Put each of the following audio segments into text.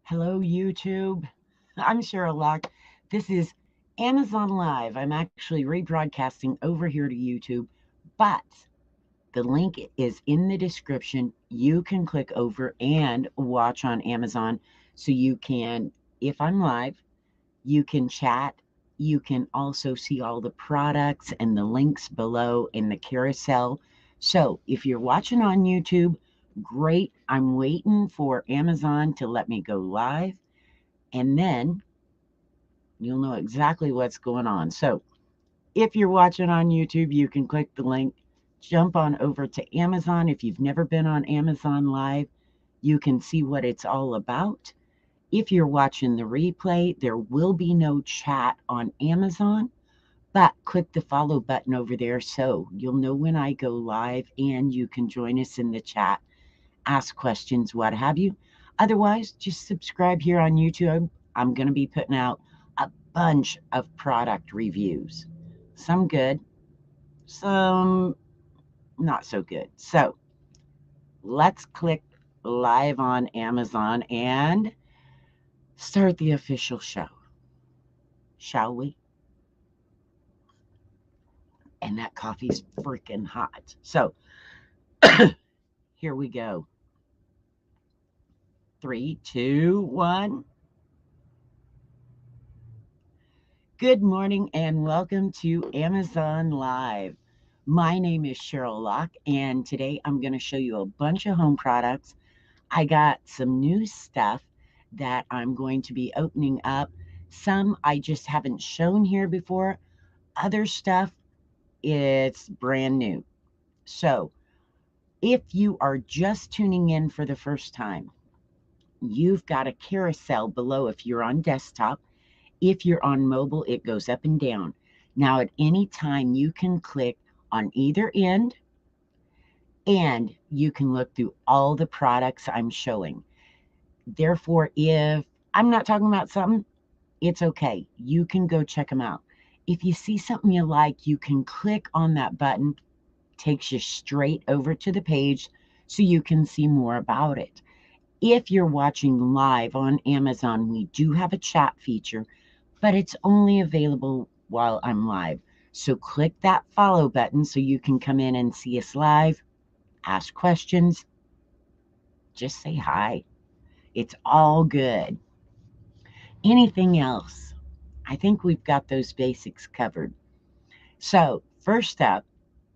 Hello, YouTube. I'm Cheryl Locke. This is Amazon Live. I'm actually rebroadcasting over here to YouTube, but the link is in the description. You can click over and watch on Amazon. So you can, if I'm live, you can chat. You can also see all the products and the links below in the carousel. So if you're watching on YouTube, great. I'm waiting for Amazon to let me go live, and then you'll know exactly what's going on. So if you're watching on YouTube, you can click the link, jump on over to Amazon. If you've never been on Amazon Live, you can see what it's all about. If you're watching the replay, there will be no chat on Amazon, but click the follow button over there so you'll know when I go live and you can join us in the chat, ask questions, what have you. Otherwise, just subscribe here on YouTube. I'm going to be putting out a bunch of product reviews. Some good, some not so good. So let's click live on Amazon and start the official show, shall we? And that coffee's freaking hot. So here we go. 3, 2, 1. Good morning and welcome to Amazon Live. My name is Cheryl Locke, and today I'm going to show you a bunch of home products. I got some new stuff that I'm going to be opening up. Some I just haven't shown here before. Other stuff, it's brand new. So if you are just tuning in for the first time, you've got a carousel below if you're on desktop. If you're on mobile, it goes up and down. Now, at any time, you can click on either end and you can look through all the products I'm showing. Therefore, if I'm not talking about something, it's okay. You can go check them out. If you see something you like, you can click on that button, takes you straight over to the page so you can see more about it. If you're watching live on Amazon, we do have a chat feature, but it's only available while I'm live. So click that follow button so you can come in and see us live, ask questions, just say hi. It's all good. Anything else? I think we've got those basics covered. So, first up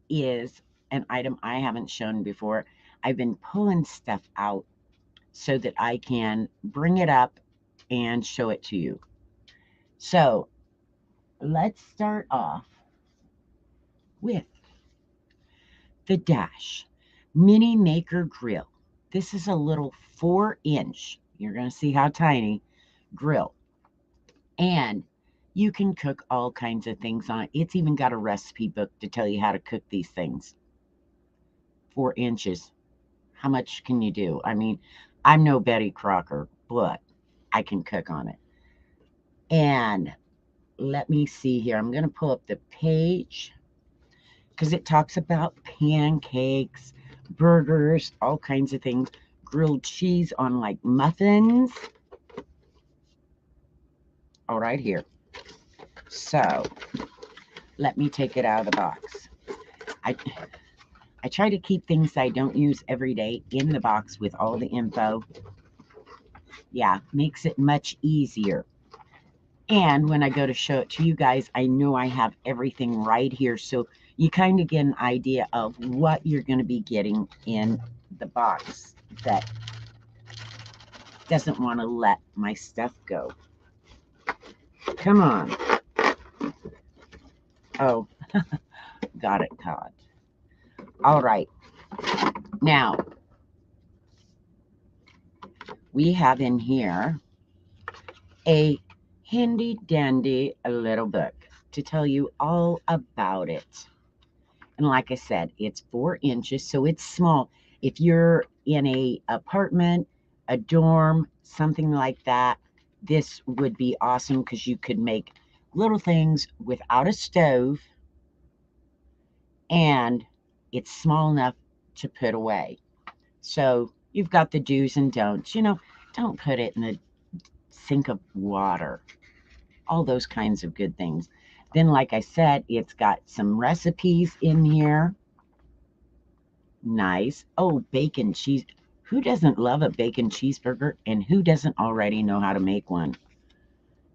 is an item I haven't shown before. I've been pulling stuff out so that I can bring it up and show it to you. So, let's start off with the Dash Mini Maker Grill. This is a little 4-inch, you're going to see how tiny, grill. And you can cook all kinds of things on it. It's even got a recipe book to tell you how to cook these things. 4 inches. How much can you do? I mean, I'm no Betty Crocker, but I can cook on it. And let me see here. I'm going to pull up the page because it talks about pancakes, burgers, all kinds of things, grilled cheese on like muffins. All right, here. So let me take it out of the box. I try to keep things I don't use every day in the box with all the info. Yeah, makes it much easier. And when I go to show it to you guys, I know I have everything right here. So you kind of get an idea of what you're going to be getting in the box that doesn't want to let my stuff go. Come on. Oh, got it caught. All right. Now, we have in here a handy dandy little book to tell you all about it. And like I said, it's 4 inches, so it's small. If you're in a apartment, a dorm, something like that, this would be awesome because you could make little things without a stove, and it's small enough to put away. So you've got the do's and don'ts. Don't put it in the sink of water, all those kinds of good things. Then, like I said, it's got some recipes in here. Nice. Oh, bacon cheese. Who doesn't love a bacon cheeseburger, and who doesn't already know how to make one?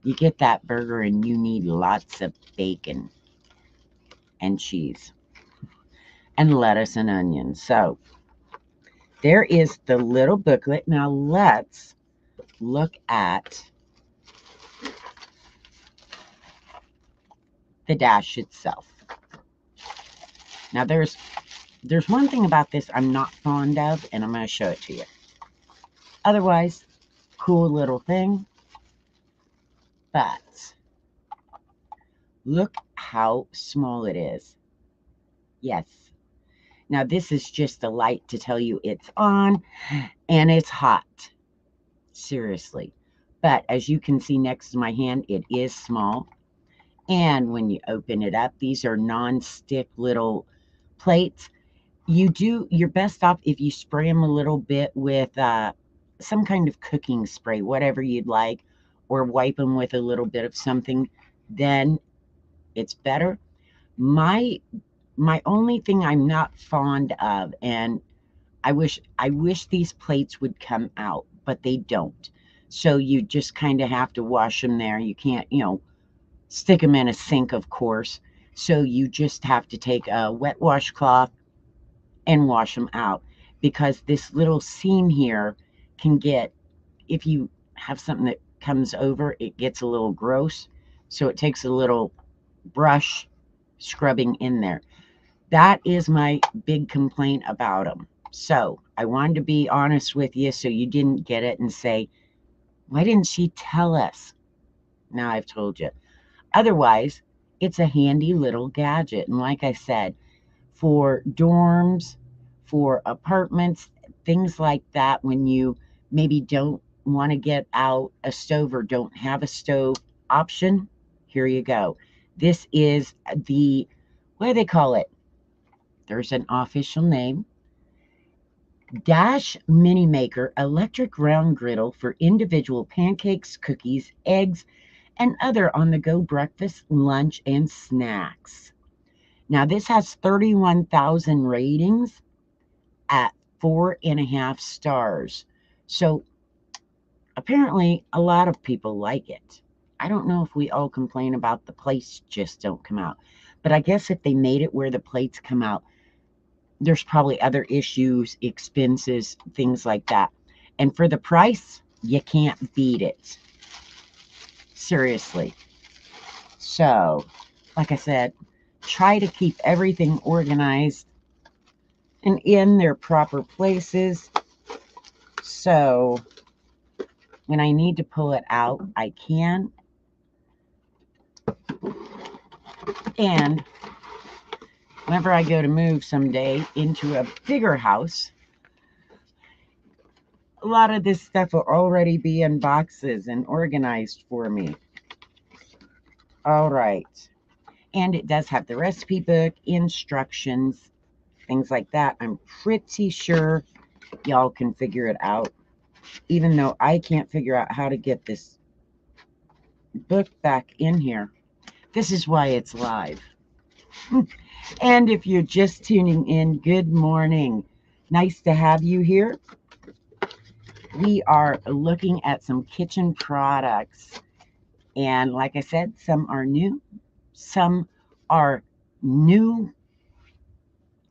You get that burger and you need lots of bacon and cheese and lettuce and onions. So there is the little booklet. Now let's look at the dash itself. Now there's one thing about this I'm not fond of, and I'm going to show it to you. Otherwise, cool little thing. But look how small it is. Yes. Now this is just a light to tell you it's on and it's hot. Seriously. But as you can see next to my hand, it is small. And when you open it up, these are non-stick little plates. You're best off if you spray them a little bit with some kind of cooking spray, whatever you'd like, or wipe them with a little bit of something, then it's better. My only thing I'm not fond of, and I wish these plates would come out, but they don't. So you just kind of have to wash them there. You can't, stick them in a sink, of course. So you just have to take a wet washcloth and wash them out, because this little seam here can get, if you have something that comes over, it gets a little gross. So it takes a little brush scrubbing in there. That is my big complaint about them. So I wanted to be honest with you so you didn't get it and say, why didn't she tell us? Now I've told you. Otherwise, it's a handy little gadget. And like I said, for dorms, for apartments, things like that, when you maybe don't want to get out a stove or don't have a stove option, here you go. This is the, what do they call it? There's an official name. Dash Mini Maker Electric Round Griddle for individual pancakes, cookies, eggs, and other on-the-go breakfast, lunch, and snacks. Now, this has 31,000 ratings at 4.5 stars. So, apparently, a lot of people like it. I don't know if we all complain about the plates just don't come out. But I guess if they made it where the plates come out, there's probably other issues, expenses, things like that. And for the price, you can't beat it. Seriously. So, like I said, try to keep everything organized and in their proper places. So, when I need to pull it out, I can. And whenever I go to move someday into a bigger house, a lot of this stuff will already be in boxes and organized for me. All right. And it does have the recipe book, instructions, things like that. I'm pretty sure y'all can figure it out, even though I can't figure out how to get this book back in here. This is why it's live. And if you're just tuning in, good morning. Nice to have you here. We are looking at some kitchen products. And like I said, some are new. Some are new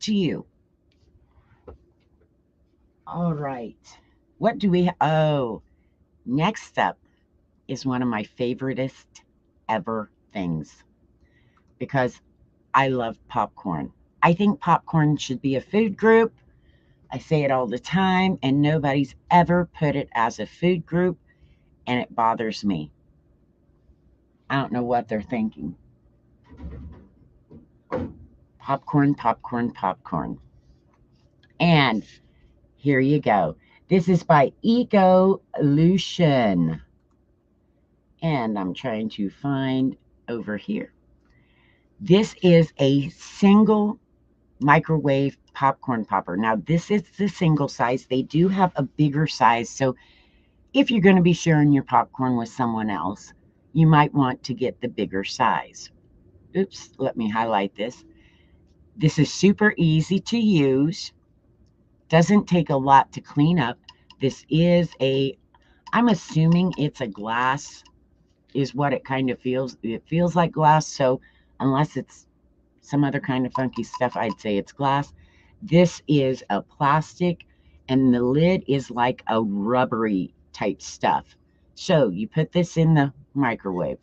to you. All right. What do we have? Oh, next up is one of my favoriteest ever things, because I love popcorn. I think popcorn should be a food group. I say it all the time, and nobody's ever put it as a food group, and it bothers me. I don't know what they're thinking. Popcorn, popcorn, popcorn. And here you go. This is by Ecolution. And I'm trying to find over here. This is a single microwave popcorn popper. Now, this is the single size. They do have a bigger size. So If you're going to be sharing your popcorn with someone else, you might want to get the bigger size. Oops, let me highlight this. This is super easy to use. Doesn't take a lot to clean up. This is I'm assuming it's a glass, is what it kind of feels. It feels like glass, so unless it's some other kind of funky stuff, I'd say it's glass. This is a plastic, and the lid is like a rubbery type stuff. So you put this in the microwave.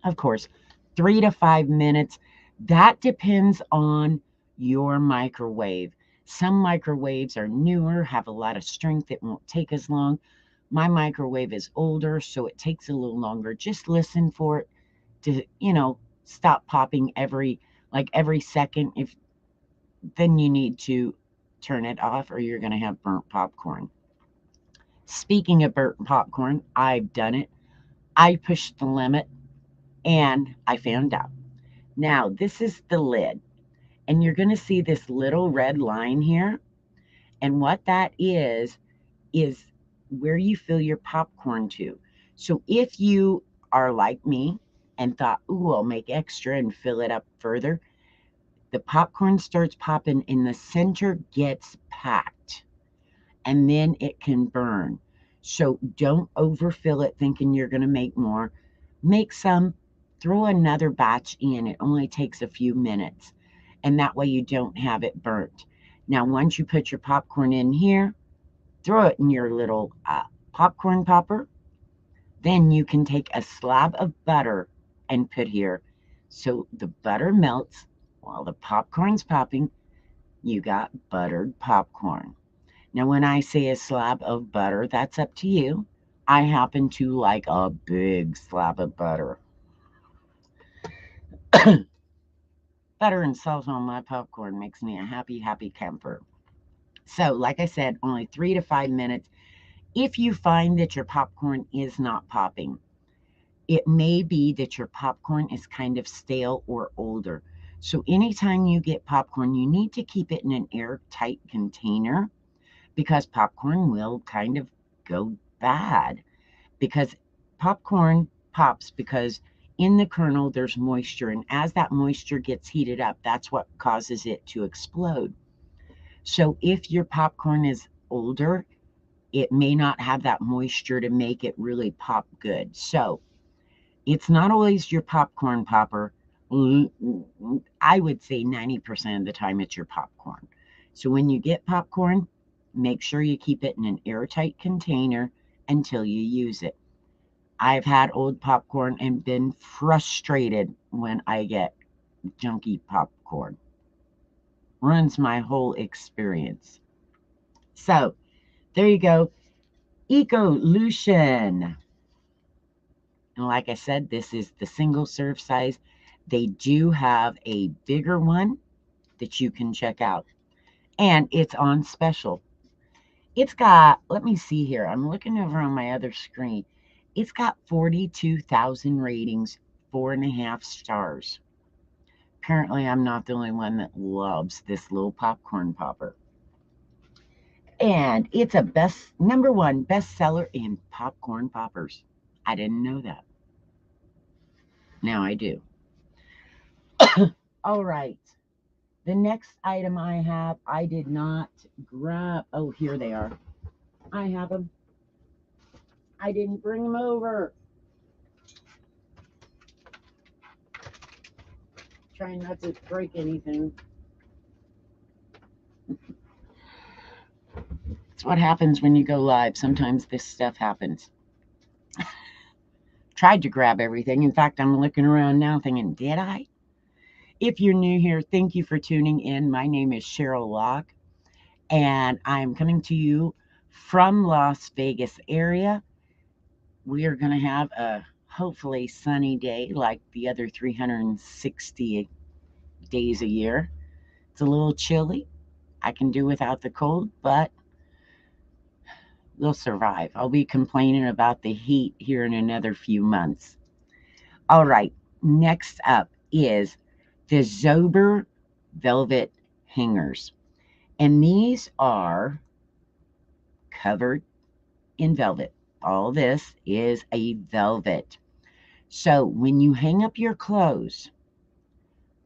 Of course, 3 to 5 minutes. That depends on your microwave. Some microwaves are newer, have a lot of strength. It won't take as long. My microwave is older, so it takes a little longer. Just listen for it to, stop popping every second. If then you need to turn it off or you're going to have burnt popcorn. Speaking of burnt popcorn, I've done it. I pushed the limit and I found out. Now, this is the lid, and you're going to see this little red line here. And what that is where you fill your popcorn to. So if you are like me and thought, ooh, I'll make extra and fill it up further, the popcorn starts popping and the center gets packed, and then it can burn. So don't overfill it thinking you're going to make more. Make some, throw another batch in. It only takes a few minutes, and that way you don't have it burnt. Now, once you put your popcorn in here, throw it in your little popcorn popper. Then you can take a slab of butter and put here. So the butter melts while the popcorn's popping. You got buttered popcorn. Now, when I say a slab of butter, that's up to you. I happen to like a big slab of butter. Butter and salt on my popcorn makes me a happy, happy camper. So, like I said, only 3 to 5 minutes. If you find that your popcorn is not popping, it may be that your popcorn is kind of stale or older. So anytime you get popcorn, you need to keep it in an airtight container, because popcorn will kind of go bad. Because popcorn pops because in the kernel there's moisture, and as that moisture gets heated up, that's what causes it to explode. So if your popcorn is older, it may not have that moisture to make it really pop good. So it's not always your popcorn popper. I would say 90% of the time it's your popcorn. So when you get popcorn, make sure you keep it in an airtight container until you use it. I've had old popcorn and been frustrated when I get junky popcorn. Ruins my whole experience. So there you go. Ecolution. And like I said, this is the single serve size. They do have a bigger one that you can check out, and it's on special. It's got, let me see here, I'm looking over on my other screen. It's got 42,000 ratings, 4.5 stars. Apparently, I'm not the only one that loves this little popcorn popper. And it's a #1 bestseller in popcorn poppers. I didn't know that. Now I do. All right. The next item I have, I did not grab. Oh, here they are. I have them. I didn't bring them over. Trying not to break anything. It's what happens when you go live. Sometimes this stuff happens. Tried to grab everything. In fact, I'm looking around now thinking, did I? If you're new here, thank you for tuning in. My name is Cheryl Locke, and I'm coming to you from Las Vegas area. We are going to have a hopefully sunny day like the other 360 days a year. It's a little chilly. I can do without the cold, but we'll survive. I'll be complaining about the heat here in another few months. All right, next up is the Zober velvet hangers. And these are covered in velvet. all this is a velvet. So when you hang up your clothes,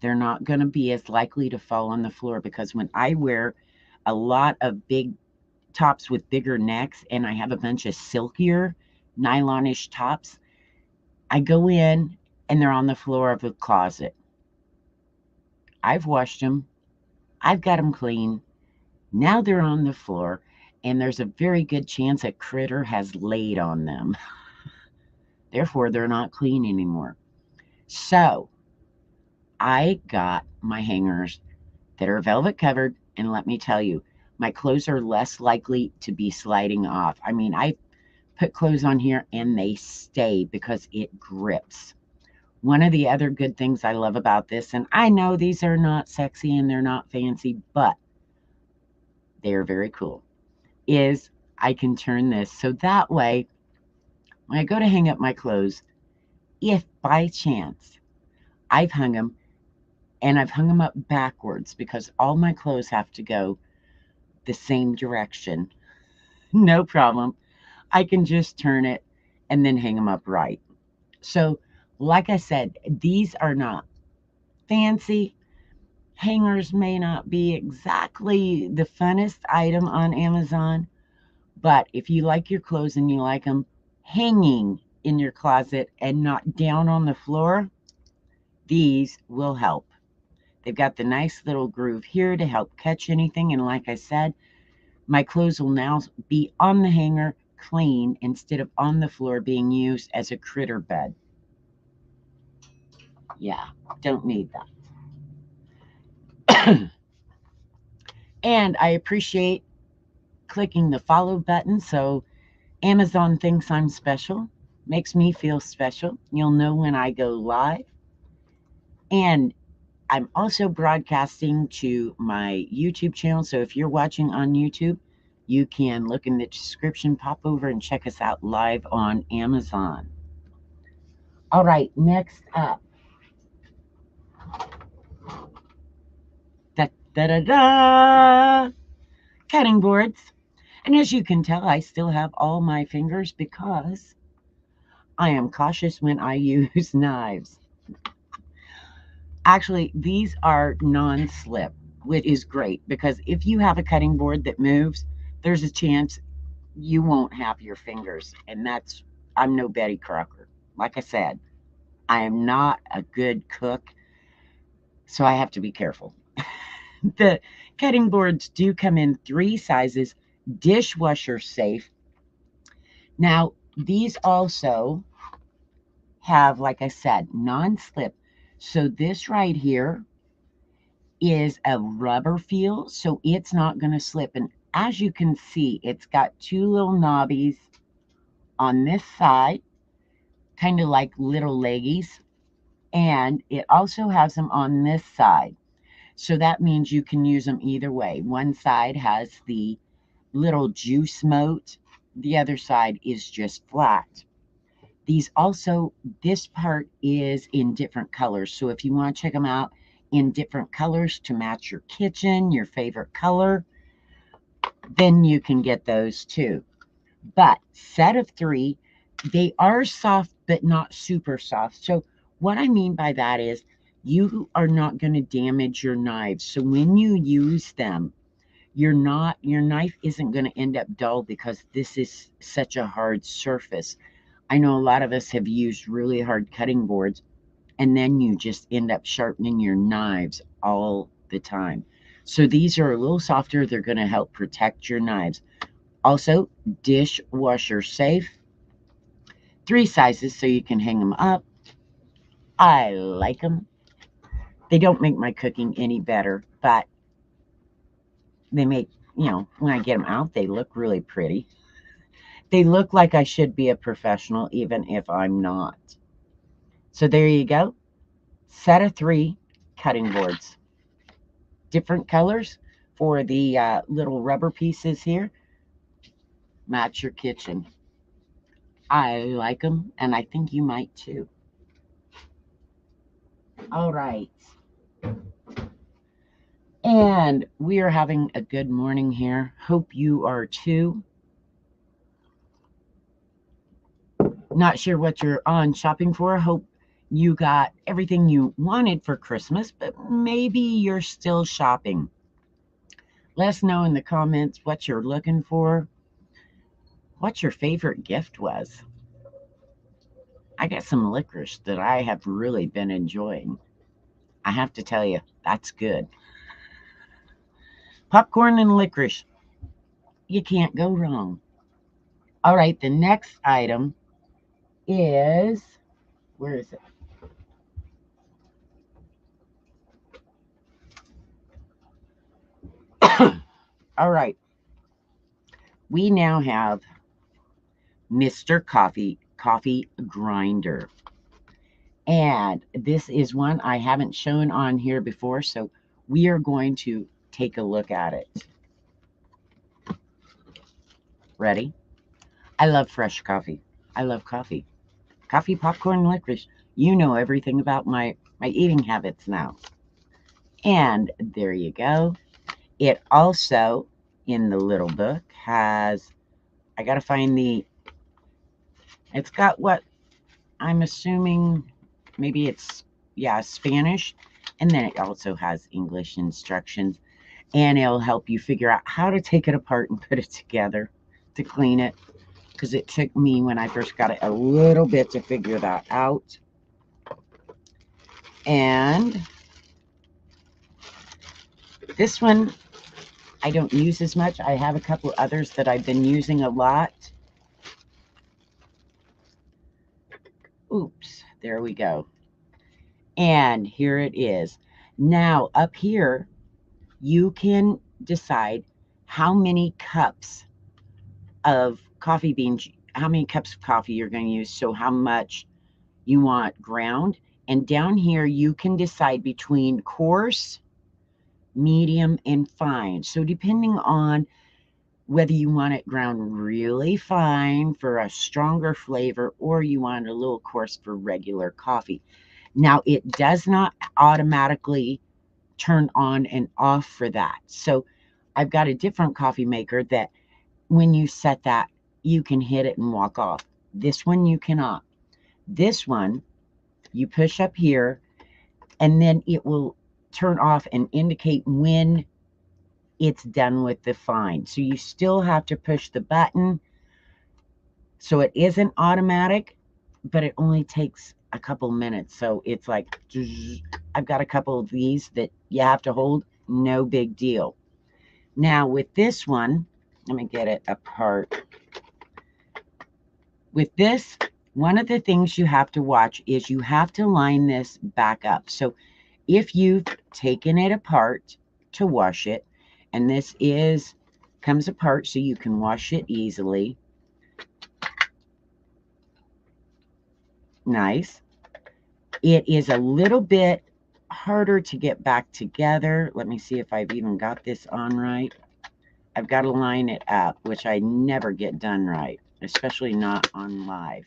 they're not going to be as likely to fall on the floor, because when I wear a lot of big tops with bigger necks and I have a bunch of silkier nylonish tops, I go in and they're on the floor of the closet. I've washed them. I've got them clean. Now they're on the floor, and there's a very good chance a critter has laid on them. Therefore, they're not clean anymore. So I got my hangers that are velvet covered, and let me tell you, my clothes are less likely to be sliding off. I mean, I put clothes on here and they stay because it grips. One of the other good things I love about this, and I know these are not sexy and they're not fancy, but they are very cool, is I can turn this so that way when I go to hang up my clothes, if by chance I've hung them and I've hung them up backwards because all my clothes have to go the same direction, no problem. I can just turn it and then hang them up right. So, like I said, these are not fancy. Hangers may not be exactly the funnest item on Amazon, but if you like your clothes and you like them hanging in your closet and not down on the floor, these will help. They've got the nice little groove here to help catch anything. And like I said, my clothes will now be on the hanger clean instead of on the floor being used as a critter bed. Yeah, don't need that. And I appreciate clicking the follow button so Amazon thinks I'm special. Makes me feel special. You'll know when I go live. And I'm also broadcasting to my YouTube channel. So if you're watching on YouTube, you can look in the description, pop over and check us out live on Amazon. All right, next up. Da, da, da, da. Cutting boards. And as you can tell, I still have all my fingers because I am cautious when I use knives. Actually, these are non-slip, which is great because if you have a cutting board that moves, there's a chance you won't have your fingers. And I'm no Betty Crocker. Like I said, I am not a good cook, so I have to be careful. The cutting boards do come in 3 sizes, dishwasher safe. Now, these also have, like I said, non-slip. So this right here is a rubber feel, so it's not going to slip. And as you can see, it's got 2 little knobbies on this side, kind of like little leggies. And it also has them on this side. So that means you can use them either way. One side has the little juice moat. The other side is just flat. These also, this part is in different colors. So if you want to check them out in different colors to match your kitchen, your favorite color, then you can get those too. But set of 3, they are soft, but not super soft. So what I mean by that is you are not going to damage your knives. So when you use them, your knife isn't going to end up dull because this is such a hard surface. I know a lot of us have used really hard cutting boards, and then you just end up sharpening your knives all the time. So these are a little softer. They're going to help protect your knives. Also, dishwasher safe. 3 sizes so you can hang them up. I like them. They don't make my cooking any better, but they make, when I get them out, they look really pretty. They look like I should be a professional, even if I'm not. So there you go. Set of 3 cutting boards. Different colors for the little rubber pieces here. Match your kitchen. I like them, and I think you might too. All right. And we are having a good morning here. Hope you are too. Not sure what you're on shopping for. Hope you got everything you wanted for Christmas, but maybe you're still shopping. Let us know in the comments what you're looking for, what your favorite gift was. I got some licorice that I have really been enjoying. I have to tell you, that's good. Popcorn and licorice. You can't go wrong. All right, the next item is, where is it? All right, we now have Mr. Coffee Grinder. And this is one I haven't shown on here before, so we are going to take a look at it. Ready? I love fresh coffee. I love coffee. Coffee, popcorn, licorice. You know everything about my eating habits now. And there you go. It also, in the little book, has, I got to find it's got what I'm assuming, maybe it's, yeah, Spanish. And then it also has English instructions. And it'll help you figure out how to take it apart and put it together to clean it. Because it took me, when I first got it, a little bit to figure that out. And this one I don't use as much. I have a couple others that I've been using a lot. Oops, there we go. And here it is. Now up here, you can decide how many cups of coffee beans, how many cups of coffee you're going to use. So how much you want ground. And down here, you can decide between coarse, medium, and fine. So depending on whether you want it ground really fine for a stronger flavor or you want it a little coarse for regular coffee. Now, it does not automatically turn on and off for that. So I've got a different coffee maker that when you set that, you can hit it and walk off. This one you cannot. This one, you push up here and then it will turn off and indicate when it's done with the fine. So you still have to push the button. So it isn't automatic, but it only takes a couple minutes. So it's like, I've got a couple of these that you have to hold. No big deal. Now with this one, let me get it apart. With this, one of the things you have to watch is you have to line this back up. So if you've taken it apart to wash it, and this comes apart so you can wash it easily. Nice. It is a little bit harder to get back together. Let me see if I've even got this on right. I've got to line it up, which I never get done right, especially not on live.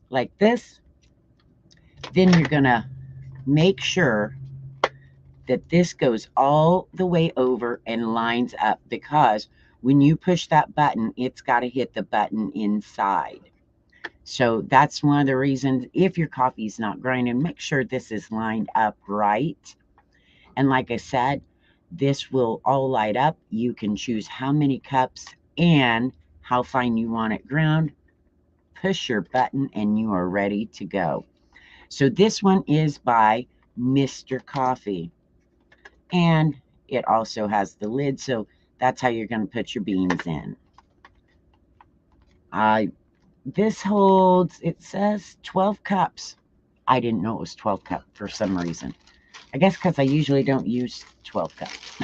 Like this. Then you're going to make sure that this goes all the way over and lines up, because when you push that button, it's got to hit the button inside. So that's one of the reasons, if your coffee is not grinding, make sure this is lined up right. And like I said, this will all light up. You can choose how many cups and how fine you want it ground. Push your button and you are ready to go. So this one is by Mr. Coffee. And it also has the lid, so that's how you're going to put your beans in. This holds, it says 12 cups. I didn't know it was 12 cups for some reason. I guess because I usually don't use 12 cups.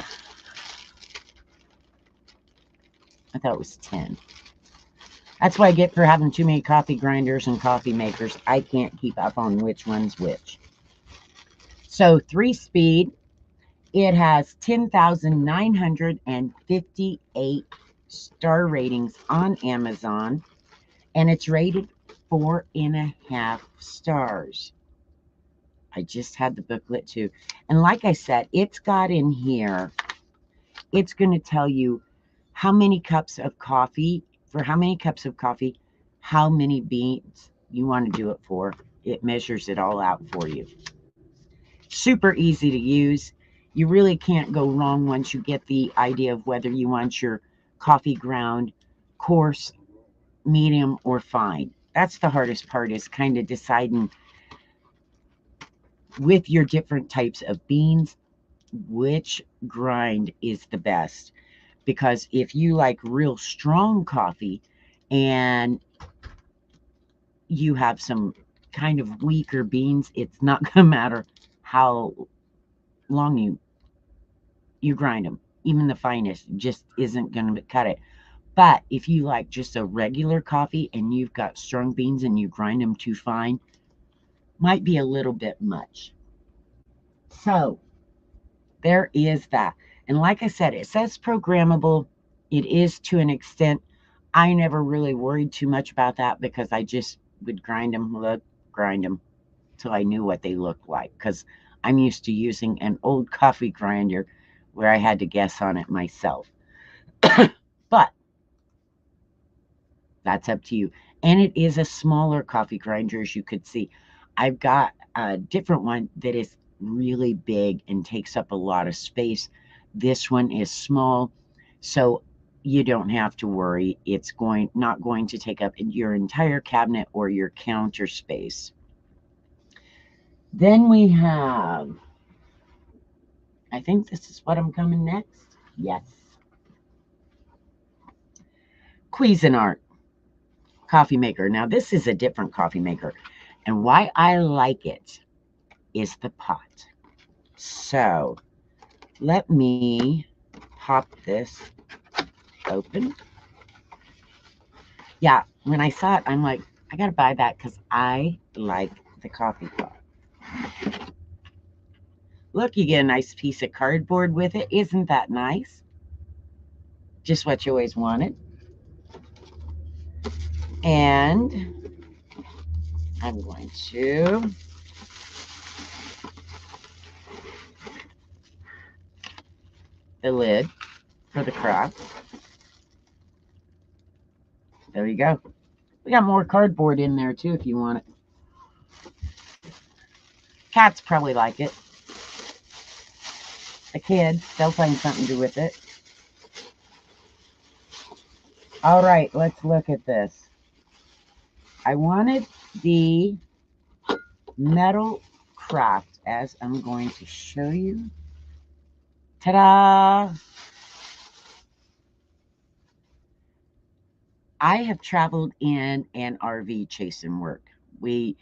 I thought it was 10. That's what I get for having too many coffee grinders and coffee makers. I can't keep up on which one's which. So 3-speed. It has 10,958 star ratings on Amazon, and it's rated 4.5 stars. I just had the booklet too. And like I said, it's got in here, it's going to tell you how many cups of coffee, for how many cups of coffee, how many beans you want to do it for. It measures it all out for you. Super easy to use. You really can't go wrong once you get the idea of whether you want your coffee ground coarse, medium, or fine. That's the hardest part, is kind of deciding with your different types of beans which grind is the best. Because if you like real strong coffee and you have some kind of weaker beans, it's not going to matter how long you grind them. Even the finest just isn't going to cut it. But if you like just a regular coffee and you've got strong beans and you grind them too fine, might be a little bit much. So there is that. And like I said, it says programmable. It is to an extent. I never really worried too much about that because I just would grind them till I knew what they looked like, because I'm used to using an old coffee grinder where I had to guess on it myself. But that's up to you. And it is a smaller coffee grinder, as you could see. I've got a different one that is really big and takes up a lot of space. This one is small, so you don't have to worry. It's not going to take up your entire cabinet or your counter space. Then we have, I think this is what I'm coming next. Yes. Cuisinart coffee maker. Now, this is a different coffee maker. And why I like it is the pot. So, let me pop this open. Yeah, when I saw it, I'm like, I got to buy that because I like the coffee pot. Look, you get a nice piece of cardboard with it. Isn't that nice? Just what you always wanted. And I'm going to the lid for the crock. There you go. We got more cardboard in there too if you want it. Cats probably like it. The kids, they'll find something to do with it. All right, let's look at this. I wanted the metal craft, as I'm going to show you. Ta-da! I have traveled in an RV chasing work. We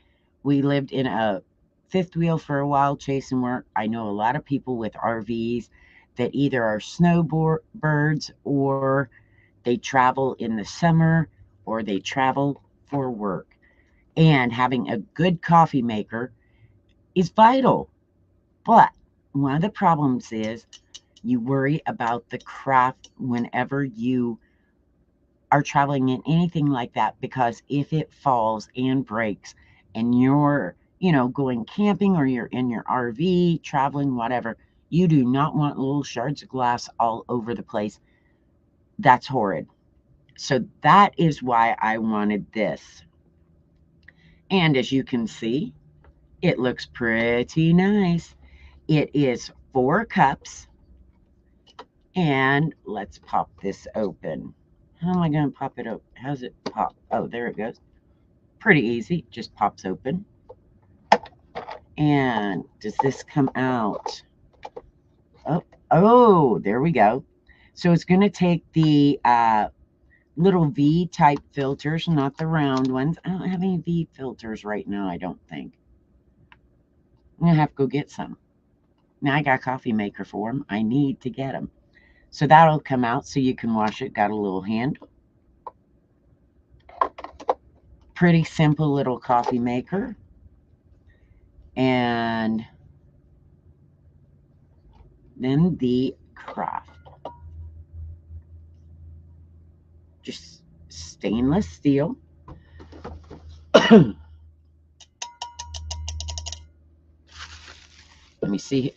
lived in a fifth wheel for a while chasing work. I know a lot of people with RVs that either are snowbirds or they travel in the summer or they travel for work. And having a good coffee maker is vital. But one of the problems is you worry about the craft whenever you are traveling in anything like that, because if it falls and breaks and you're, going camping or you're in your RV, traveling, whatever, you do not want little shards of glass all over the place. That's horrid. So that is why I wanted this. And as you can see, it looks pretty nice. It is 4 cups. And let's pop this open. How am I going to pop it open? How's it pop? Oh, there it goes. Pretty easy. Just pops open. And does this come out? Oh, there we go. So it's going to take the little V-type filters, not the round ones. I don't have any V filters right now, I don't think. I'm going to have to go get some. Now I got a coffee maker for them. I need to get them. So that'll come out so you can wash it. Got a little handle. Pretty simple little coffee maker. And then the craft. Just stainless steel. Let me see.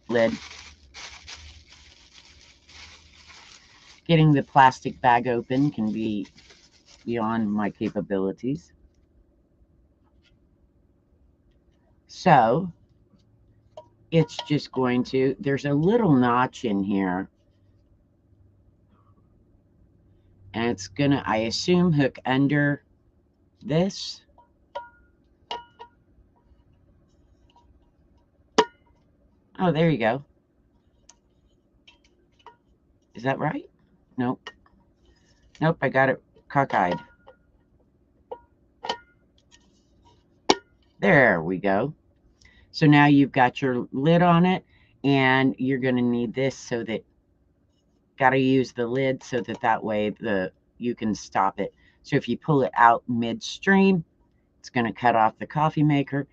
Lid. Getting the plastic bag open can be beyond my capabilities. So it's just going to, there's a little notch in here, and it's gonna, I assume, hook under this. Oh, there you go. Is that right? Nope. Nope, I got it cockeyed. There we go. So now you've got your lid on it, and you're going to need this so that, got to use the lid so that that way you can stop it. So if you pull it out midstream, it's going to cut off the coffee maker,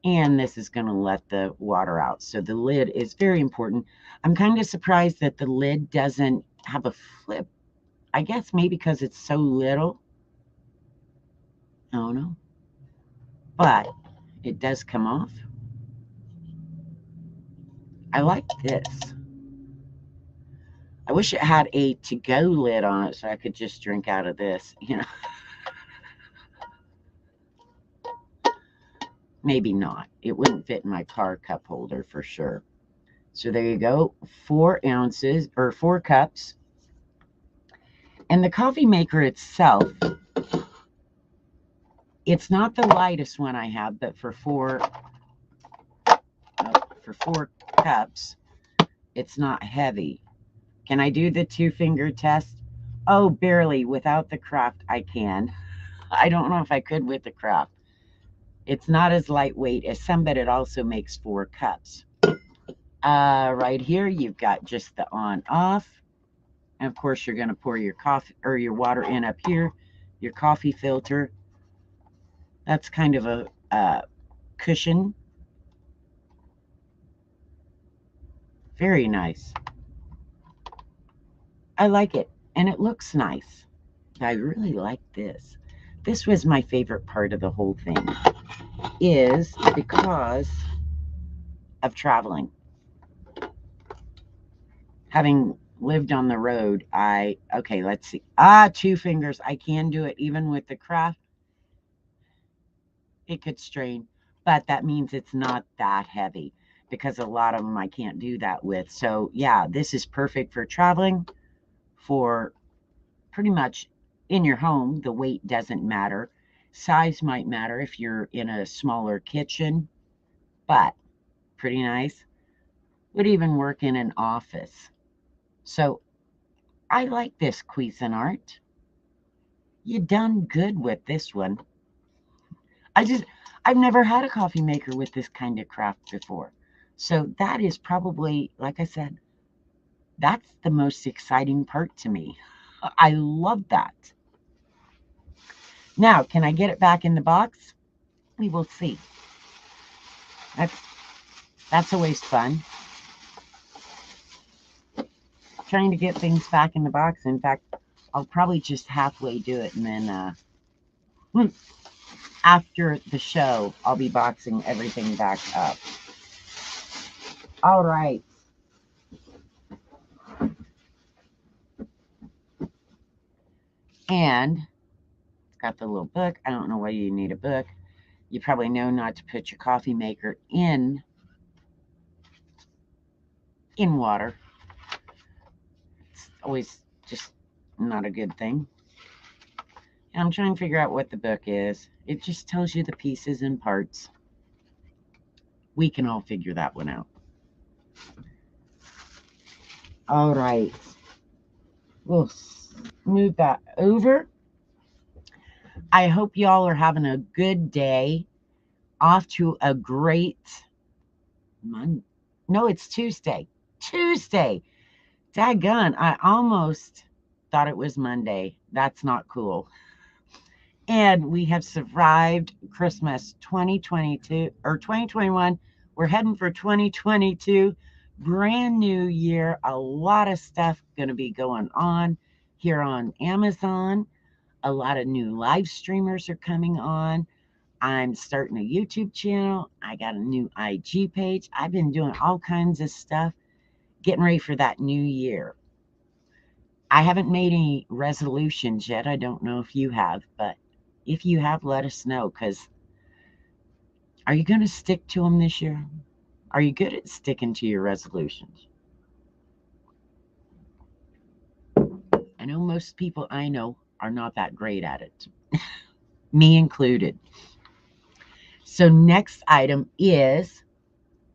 and this is going to let the water out. So the lid is very important. I'm kind of surprised that the lid doesn't have a flip. I guess maybe because it's so little. I don't know. But it does come off. I like this. I wish it had a to-go lid on it so I could just drink out of this, you know. Maybe not. It wouldn't fit in my car cup holder for sure. So there you go. 4 ounces or 4 cups. And the coffee maker itself, it's not the lightest one I have, but for 4 cups, it's not heavy. Can I do the 2-finger test? Oh, barely. Without the craft, I can. I don't know if I could with the craft. It's not as lightweight as some, but it also makes 4 cups. Right here, you've got just the on-off. And of course, you're going to pour your coffee or your water in up here, your coffee filter. That's kind of a cushion. Very nice. I like it, and it looks nice. I really like this. This was my favorite part of the whole thing, is because of traveling. Having lived on the road, okay, let's see. 2 fingers. I can do it even with the craft. It could strain, but that means it's not that heavy, because a lot of them I can't do that with. So yeah, this is perfect for traveling, for pretty much in your home. The weight doesn't matter. Size might matter if you're in a smaller kitchen, but pretty nice. Would even work in an office. So I like this Cuisinart. You done good with this one. I've never had a coffee maker with this kind of craft before. So that is probably, like I said, that's the most exciting part to me. I love that. Now, can I get it back in the box? We will see. That's always fun. Trying to get things back in the box. In fact, I'll probably just halfway do it, and then after the show, I'll be boxing everything back up. All right. And it's got the little book. I don't know why you need a book. You probably know not to put your coffee maker in water. It's always just not a good thing. And I'm trying to figure out what the book is. It just tells you the pieces and parts. We can all figure that one out. All right. We'll move that over. I hope y'all are having a good day. Off to a great Monday. No, it's Tuesday. Tuesday. Daggone, I almost thought it was Monday. That's not cool. And we have survived Christmas 2022 or 2021. We're heading for 2022. Brand new year. A lot of stuff going to be going on here on Amazon. A lot of new live streamers are coming on. I'm starting a YouTube channel. I got a new IG page. I've been doing all kinds of stuff, getting ready for that new year. I haven't made any resolutions yet. I don't know if you have, but if you have, let us know, because are you going to stick to them this year? Are you good at sticking to your resolutions? I know most people I know are not that great at it, me included. So next item is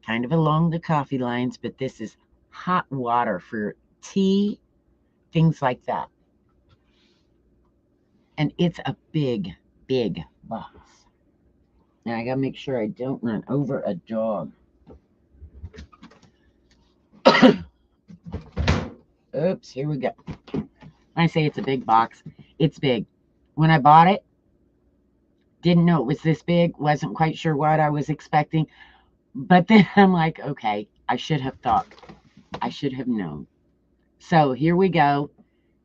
kind of along the coffee lines, but this is hot water for tea, things like that. And it's a big, big box. Now I gotta make sure I don't run over a dog. Oops, here we go. When I say it's a big box, it's big. When I bought it, didn't know it was this big, wasn't quite sure what I was expecting. But then I'm like, okay, I should have thought. I should have known. So here we go.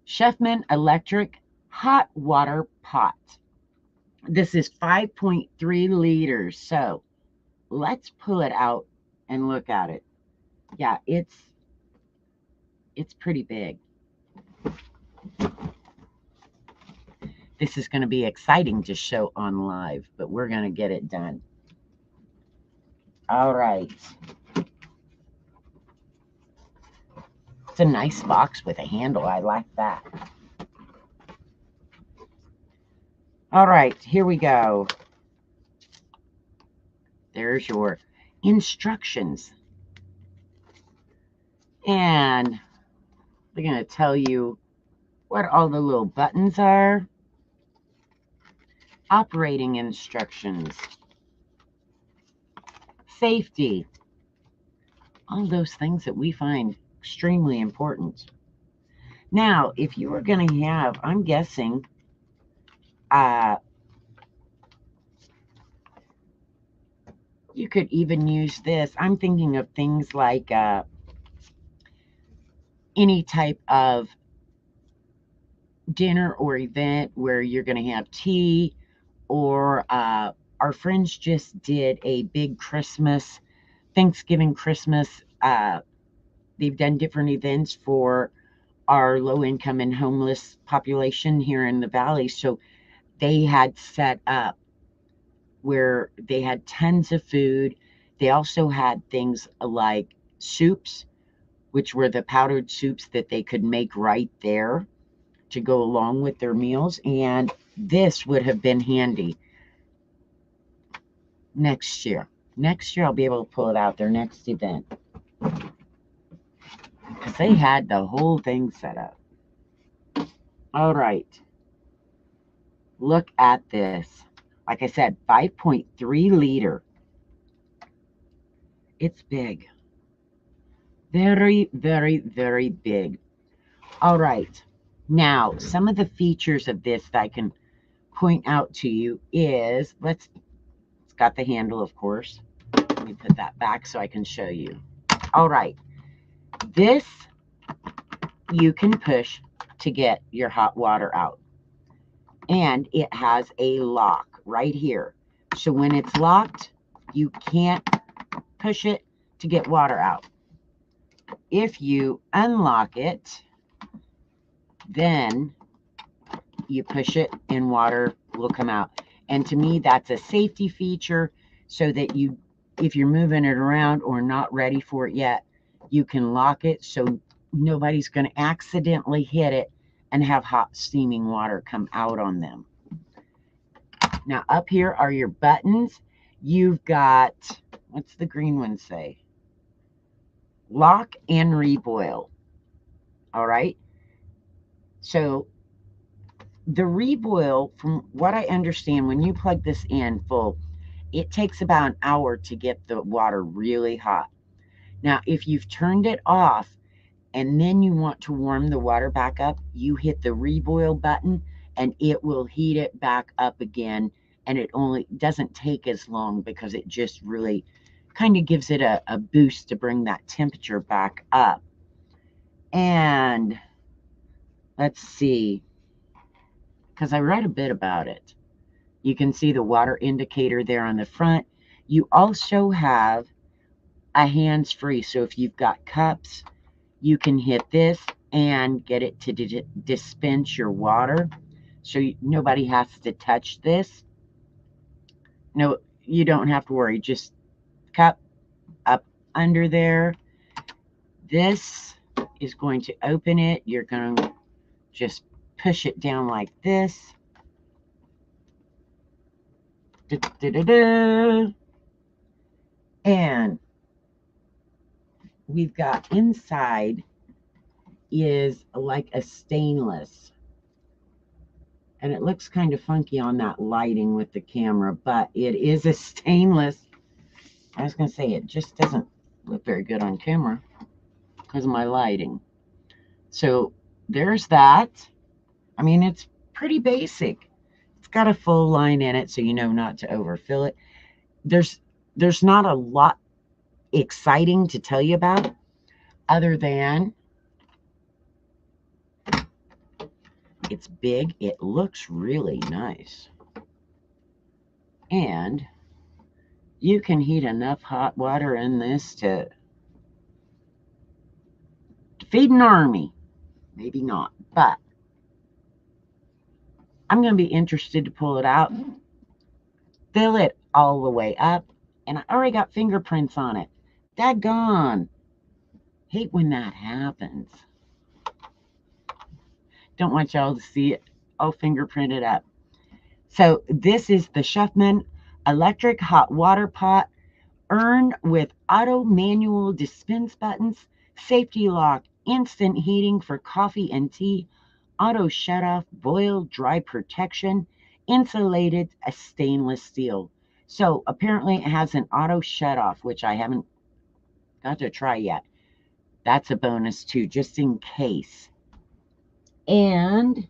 Chefman electric hot water pot. This is 5.3 liters. So let's pull it out and look at it. Yeah, it's pretty big. This is going to be exciting to show on live, but we're going to get it done. All right. It's a nice box with a handle. I like that. All right, here we go. There's your instructions. And they're going to tell you what all the little buttons are. Operating instructions. Safety. All those things that we find extremely important. Now, if you were going to have, I'm guessing, you could even use this. I'm thinking of things like any type of dinner or event where you're going to have tea, or our friends just did a big Christmas, Thanksgiving, Christmas. They've done different events for our low-income and homeless population here in the valley. So they had set up where they had tons of food. They also had things like soups, which were the powdered soups that they could make right there to go along with their meals. And this would have been handy next year. Next year, I'll be able to pull it out, their next event. Because they had the whole thing set up. All right. Look at this. Like I said, 5.3 liter. It's big. Very, very, very big. All right. Now, some of the features of this that I can point out to you is, it's got the handle, of course. Let me put that back so I can show you. All right. This you can push to get your hot water out. And it has a lock right here. So when it's locked, you can't push it to get water out. If you unlock it, then you push it and water will come out. And to me, that's a safety feature so that you, if you're moving it around or not ready for it yet, you can lock it so nobody's going to accidentally hit it and have hot steaming water come out on them. Now up here are your buttons. You've got, what's the green one say? Lock and reboil. All right. So the reboil, from what I understand, when you plug this in full, it takes about an hour to get the water really hot. Now, if you've turned it off and then you want to warm the water back up, you hit the reboil button and it will heat it back up again. And it only doesn't take as long because it just really kind of gives it a boost to bring that temperature back up. And let's see, because I read a bit about it. You can see the water indicator there on the front. You also have a hands-free. So if you've got cups, you can hit this and get it to dispense your water. So nobody has to touch this. No, you don't have to worry. Just cup up under there. This is going to open it. You're going to just push it down like this. And we've got inside is like a stainless. And it looks kind of funky on that lighting with the camera, but it is a stainless. I was going to say it just doesn't look very good on camera because of my lighting. So there's that. I mean, it's pretty basic. It's got a full line in it, so you know not to overfill it. There's not a lot exciting to tell you about other than it's big. It looks really nice. And you can heat enough hot water in this to feed an army. Maybe not, but I'm going to be interested to pull it out, fill it all the way up, and I already got fingerprints on it. Daggone. Hate when that happens. Don't want y'all to see it all fingerprinted up. So this is the Chefman electric hot water pot, earned with auto manual dispense buttons, safety lock, instant heating for coffee and tea, auto shut off, boil dry protection, insulated stainless steel. So apparently it has an auto shut off, which I haven't got to try yet. That's a bonus too, just in case. And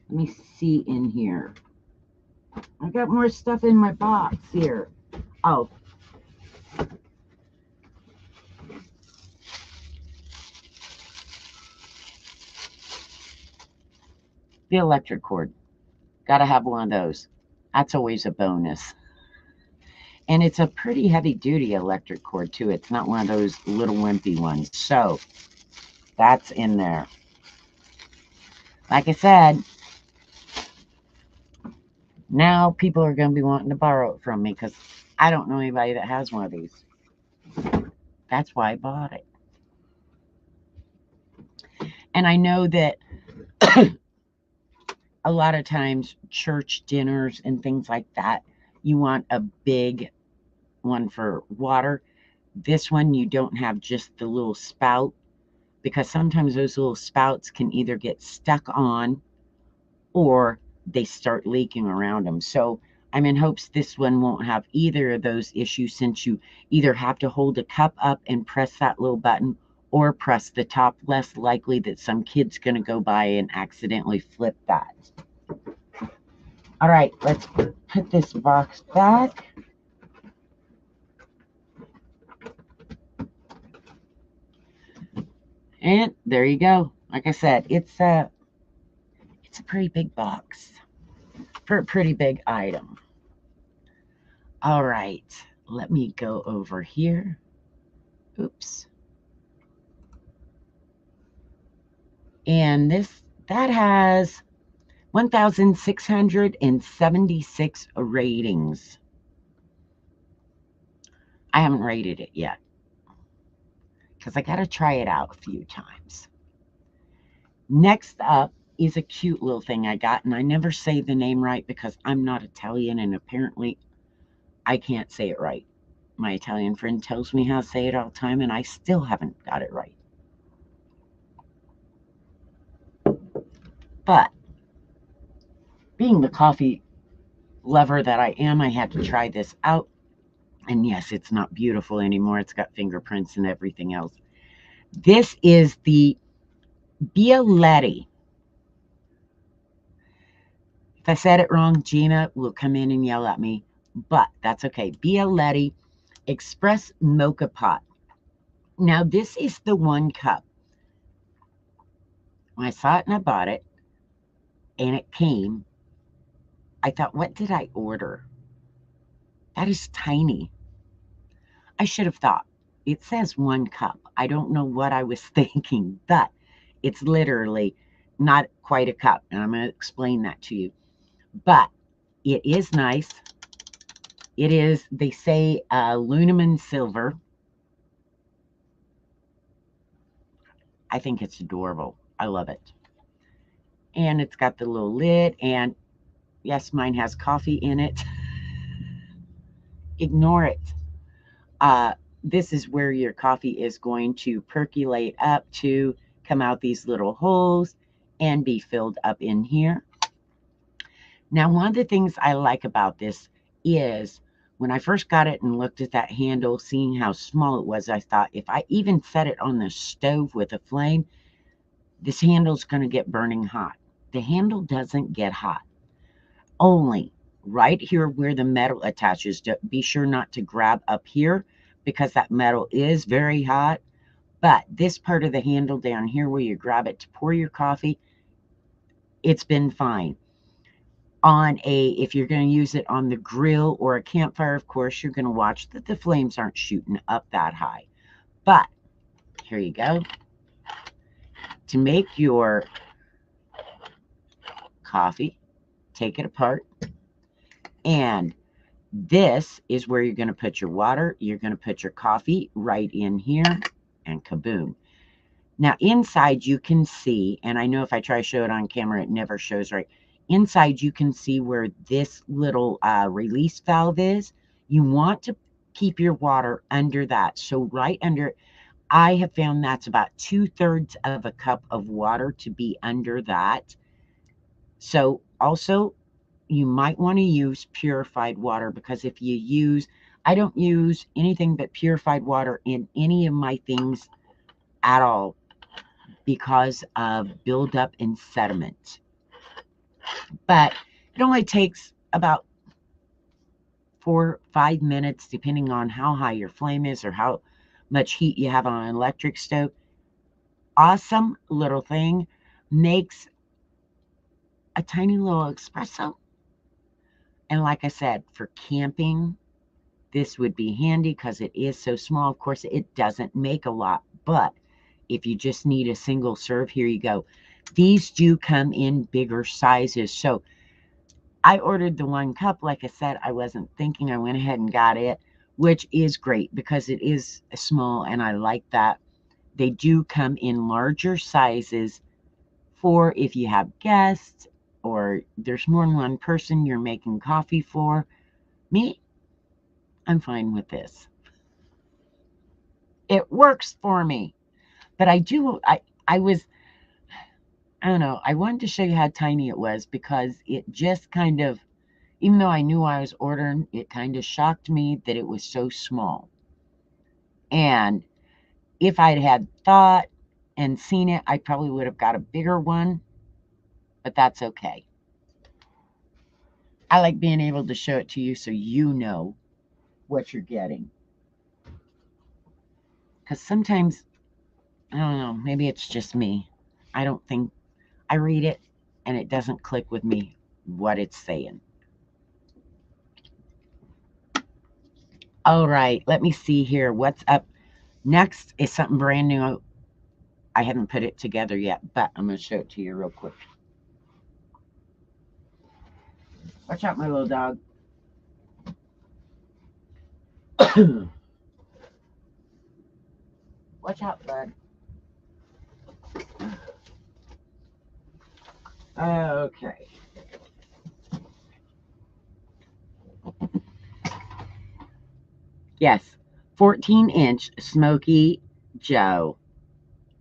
let me see in here. I got more stuff in my box here. Oh. The electric cord. Got to have one of those. That's always a bonus. And it's a pretty heavy duty electric cord too. It's not one of those little wimpy ones. So that's in there. Like I said, now people are going to be wanting to borrow it from me because I don't know anybody that has one of these. That's why I bought it. And I know that a lot of times church dinners and things like that, you want a big one for water. This one, you don't have just the little spout, because sometimes those little spouts can either get stuck on or they start leaking around them. So I'm in hopes this one won't have either of those issues, since you either have to hold a cup up and press that little button or press the top. Less likely that some kid's going to go by and accidentally flip that. All right, let's put this box back. And there you go. Like I said, it's a pretty big box for a pretty big item. All right, let me go over here. Oops. And that has 1,676 ratings. I haven't rated it yet because I got to try it out a few times. Next up is a cute little thing I got, and I never say the name right because I'm not Italian, and apparently I can't say it right. My Italian friend tells me how to say it all the time, and I still haven't got it right. But being the coffee lover that I am, I had to try this out. And yes, it's not beautiful anymore. It's got fingerprints and everything else. This is the Bialetti. If I said it wrong, Gina will come in and yell at me, but that's okay. Bialetti Express Mocha Pot. Now, this is the 1 cup. When I saw it and I bought it, and it came, I thought, what did I order? That is tiny. I should have thought. It says 1 cup. I don't know what I was thinking, but It's literally not quite a cup, and I'm going to explain that to you. But it is nice. It is, they say, aluminum silver. I think it's adorable. I love it. And it's got the little lid, and yes, mine has coffee in it. Ignore it. This is where your coffee is going to percolate up to come out these little holes and be filled up in here. Now, one of the things I like about this is when I first got it and looked at that handle, seeing how small it was, I thought if I even set it on the stove with a flame, this handle's going to get burning hot. The handle doesn't get hot. Only right here where the metal attaches, be sure not to grab up here because that metal is very hot. But this part of the handle down here where you grab it to pour your coffee, it's been fine. If you're going to use it on the grill or a campfire, of course, you're going to watch that the flames aren't shooting up that high. But here you go. To make your coffee, take it apart. And this is where you're going to put your water. You're going to put your coffee right in here, and kaboom. Now, inside you can see, and I know if I try to show it on camera, it never shows right. Inside you can see where this little release valve is. You want to keep your water under that. So right under it, I have found that's about 2/3 of a cup of water to be under that. So also, you might want to use purified water, because if you use, I don't use anything but purified water in any of my things at all because of buildup and sediment. But it only takes about 4 or 5 minutes, depending on how high your flame is or how much heat you have on an electric stove. Awesome little thing. Makes a tiny little espresso. And like I said, for camping, this would be handy because it is so small. Of course, it doesn't make a lot, but if you just need a single serve, here you go. These do come in bigger sizes. So I ordered the 1 cup. Like I said, I wasn't thinking. I went ahead and got it, which is great because it is small, and I like that. They do come in larger sizes for if you have guests or there's more than one person you're making coffee for. Me, I'm fine with this. It works for me. But I don't know, I wanted to show you how tiny it was because it just kind of, even though I knew I was ordering, it kind of shocked me that it was so small. And if I'd had thought and seen it, I probably would have got a bigger one, but that's okay. I like being able to show it to you so you know what you're getting. Because sometimes, I don't know, maybe it's just me. I don't think, I read it and it doesn't click with me what it's saying. All right, let me see here. What's up next is something brand new. I haven't put it together yet, but I'm going to show it to you real quick. Watch out, my little dog. Watch out, bud. Okay. Yes, 14-inch Smoky Joe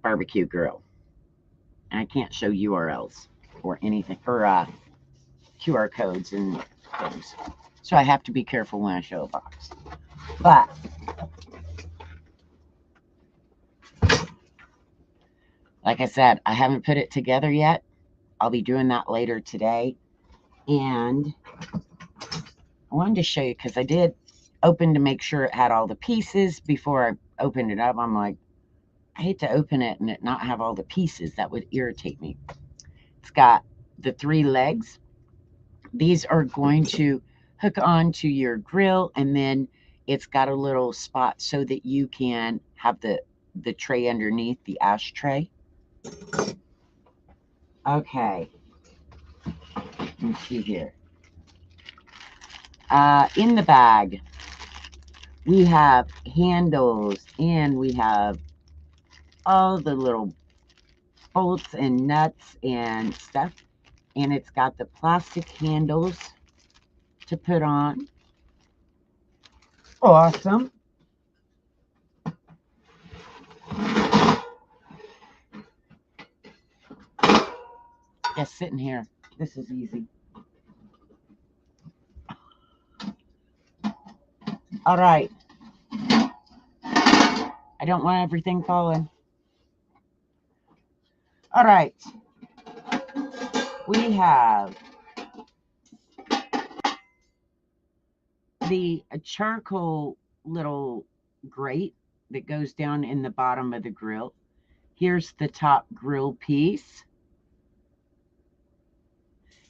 barbecue grill. And I can't show URLs or anything, or QR codes and things. So I have to be careful when I show a box. But like I said, I haven't put it together yet. I'll be doing that later today. And I wanted to show you because I did open to make sure it had all the pieces before I opened it up. I'm like, I hate to open it and it not have all the pieces. That would irritate me. It's got the 3 legs. These are going to hook onto your grill, and then it's got a little spot so that you can have the tray underneath, the ashtray. Okay. Let me see here. In the bag, we have handles and we have all the little bolts and nuts and stuff. And it's got the plastic handles to put on. Awesome. Just sitting here. This is easy. All right. I don't want everything falling. All right. We have the charcoal little grate that goes down in the bottom of the grill. Here's the top grill piece.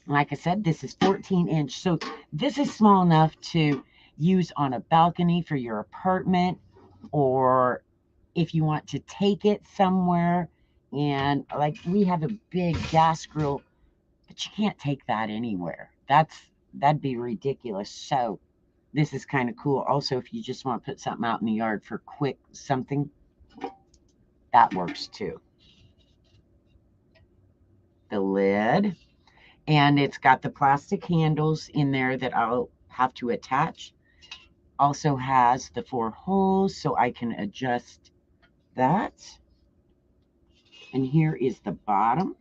Like I said, this is 14-inch. So this is small enough to use on a balcony for your apartment, or if you want to take it somewhere. And like we have a big gas grill, but you can't take that anywhere. That'd be ridiculous. So this is kind of cool. Also, if you just want to put something out in the yard for quick something, that works too. The lid, and it's got the plastic handles in there that I'll have to attach. Also has the 4 holes so I can adjust that. And here is the bottom.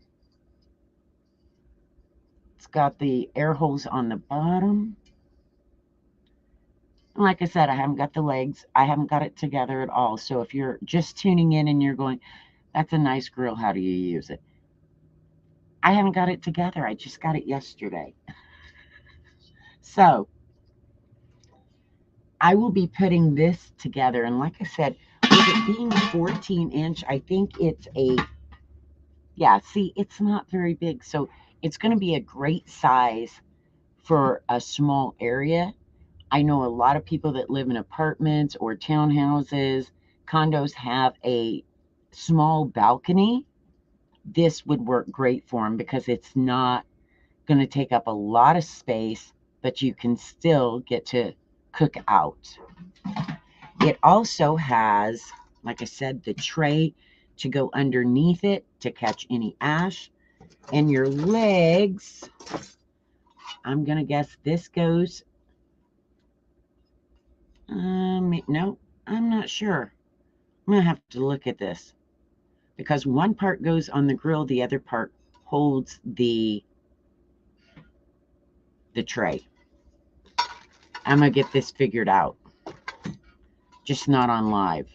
It's got the air holes on the bottom. And like I said, I haven't got the legs. I haven't got it together at all. So if you're just tuning in and you're going, that's a nice grill, how do you use it? I haven't got it together. I just got it yesterday. So I will be putting this together. And like I said, with it being 14-inch, I think it's yeah, see, it's not very big. So it's going to be a great size for a small area. I know a lot of people that live in apartments or townhouses, condos have a small balcony. This would work great for them because it's not going to take up a lot of space, but you can still get to cook out. It also has, like I said, the tray to go underneath it to catch any ash. And your legs, I'm going to guess this goes, no, I'm not sure. I'm going to have to look at this because one part goes on the grill, the other part holds the tray. I'm going to get this figured out, just not on live.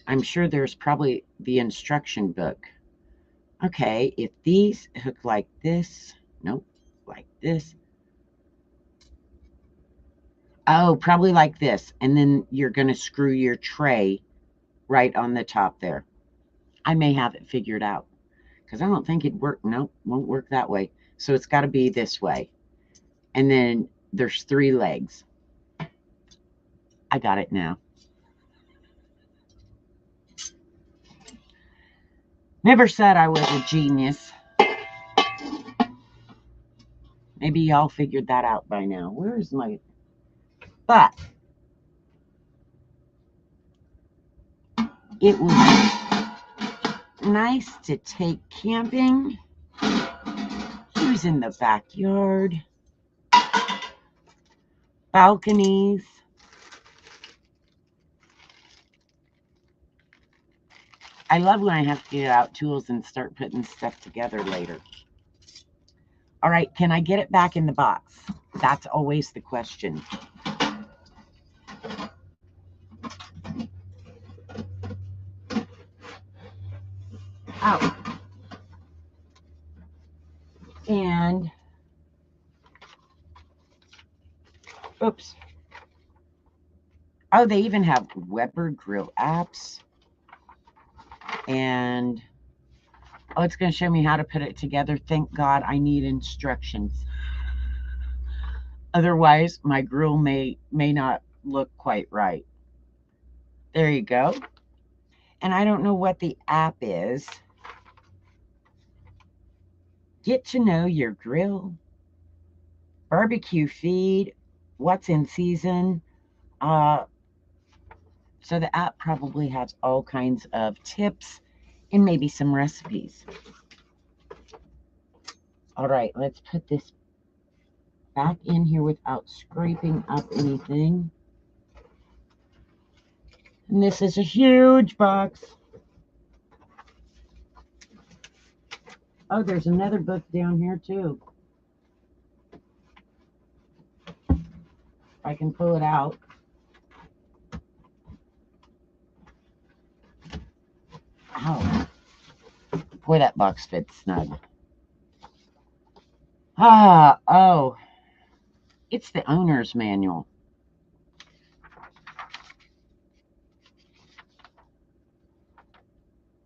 I'm sure there's probably the instruction book. Okay, if these hook like this, nope, like this. Oh, probably like this. And then you're going to screw your tray right on the top there. I may have it figured out because I don't think it'd work. Nope, won't work that way. So it's got to be this way. And then there's 3 legs. I got it now. Never said I was a genius. Maybe y'all figured that out by now. Where's my... But it was nice to take camping, use in the backyard, balconies. I love when I have to get out tools and start putting stuff together later. All right, can I get it back in the box? That's always the question. Out. And, oops. Oh, they even have Weber grill apps. And, oh, it's going to show me how to put it together. Thank God I need instructions. Otherwise, my grill may not look quite right. There you go. and I don't know what the app is. Get to know your grill, barbecue feed, what's in season. So the app probably has all kinds of tips and maybe some recipes. All right, let's put this back in here without scraping up anything. And this is a huge box. Oh, there's another book down here too. I can pull it out. Ow. Boy, that box fits snug. Oh. It's the owner's manual.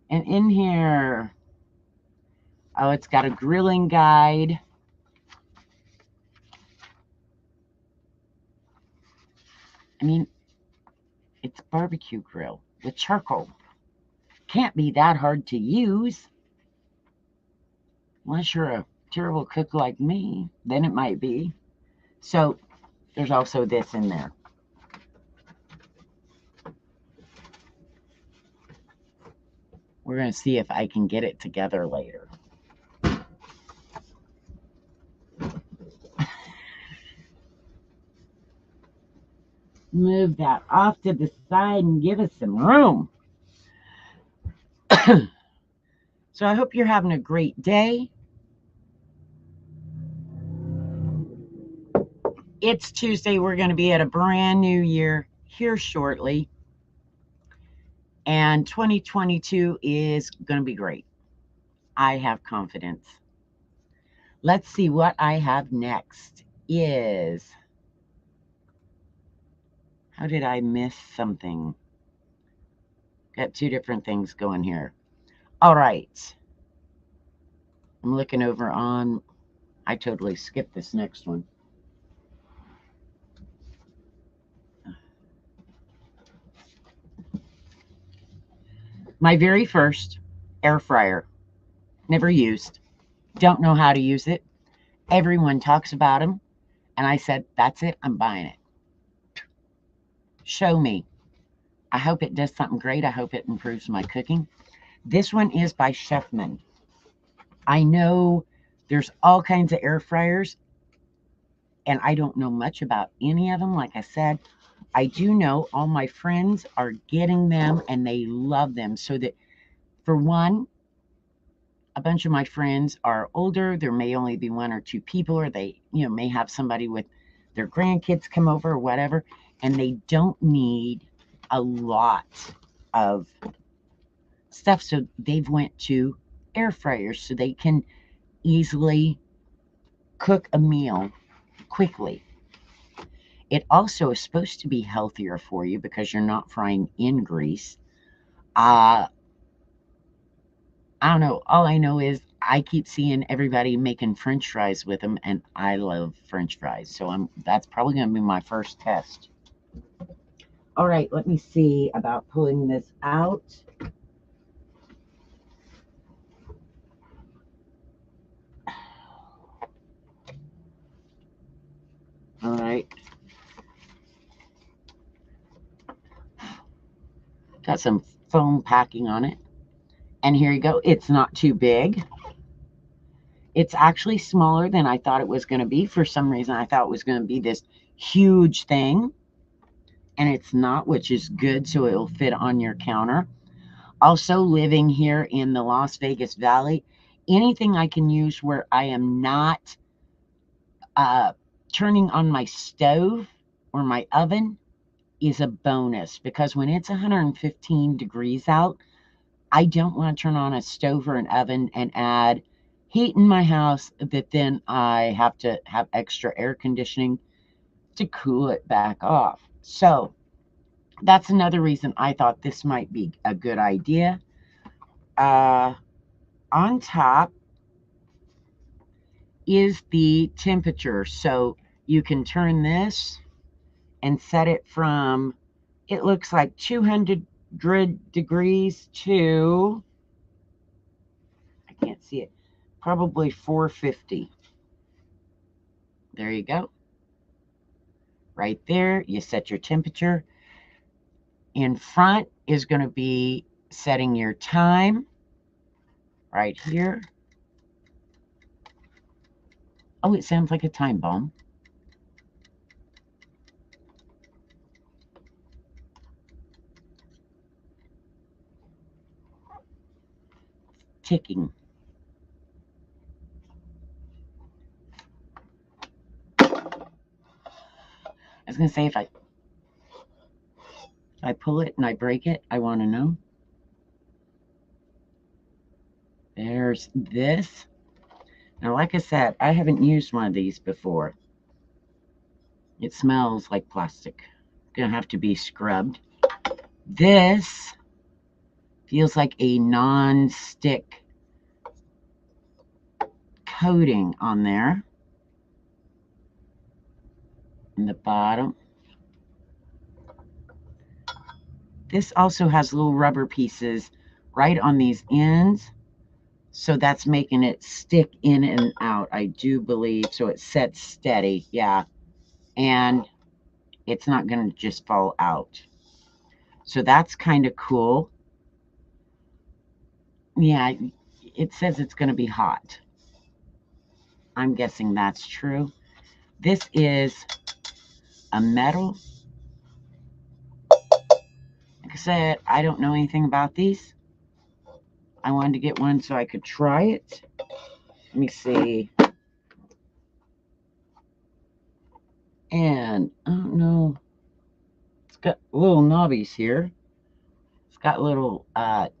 And in here, oh, it's got a grilling guide. I mean, it's a barbecue grill with charcoal. Can't be that hard to use. Unless you're a terrible cook like me, then it might be. So there's also this in there. We're going to see if I can get it together later. Move that off to the side and give us some room. So I hope you're having a great day. It's Tuesday. We're going to be at a brand new year here shortly. And 2022 is going to be great. I have confidence. Let's see what I have next is... How did I miss something? Got two different things going here. All right. I'm looking over on... I totally skipped this next one. My very first air fryer. Never used. Don't know how to use it. Everyone talks about them. And I said, that's it. I'm buying it. Show me. I hope it does something great. I hope it improves my cooking. This one is by Chefman. I know there's all kinds of air fryers, and I don't know much about any of them. Like I said, I do know all my friends are getting them, and they love them. So that, for one, a bunch of my friends are older. There may only be one or two people, or they, may have somebody with their grandkids come over or whatever, and they don't need a lot of stuff. So they've went to air fryers so they can easily cook a meal quickly. It also is supposed to be healthier for you because you're not frying in grease. I don't know. All I know is I keep seeing everybody making French fries with them, and I love French fries. So that's probably going to be my first test. All right, let me see about pulling this out. All right. Got some foam packing on it. And here you go. It's not too big. It's actually smaller than I thought it was going to be. For some reason, I thought it was going to be this huge thing. And it's not, which is good, so it'll fit on your counter. Also, living here in the Las Vegas Valley, anything I can use where I am not turning on my stove or my oven is a bonus, because when it's 115 degrees out, I don't want to turn on a stove or an oven and add heat in my house that then I have to have extra air conditioning to cool it back off. So that's another reason I thought this might be a good idea. On top is the temperature. So you can turn this and set it from, it looks like 200 degrees to, I can't see it, probably 450. There you go. Right there, you set your temperature. In front is going to be setting your time right here. Oh, it sounds like a time bomb. Ticking. I was going to say, if I pull it and I break it, I want to know. There's this. Now, like I said, I haven't used one of these before. It smells like plastic. Gonna have to be scrubbed. This feels like a non-stick coating on there. In the bottom. This also has little rubber pieces right on these ends. So that's making it stick in and out, I do believe. So it sets steady, yeah. And it's not going to just fall out. So that's kind of cool. Yeah, it says it's going to be hot. I'm guessing that's true. This is a metal. Like I said, I don't know anything about these. I wanted to get one so I could try it. Let me see. And I don't know. It's got little knobbies here. It's got little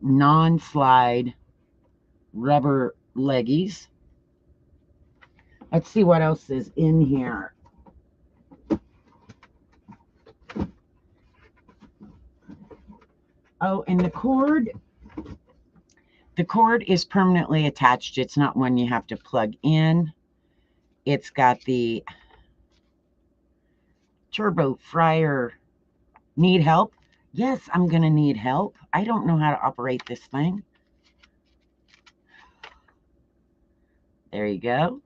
non-slide rubber leggies. Let's see what else is in here. Oh, and the cord is permanently attached. It's not one you have to plug in. It's got the turbo fryer. Need help? Yes, I'm going to need help. I don't know how to operate this thing. There you go.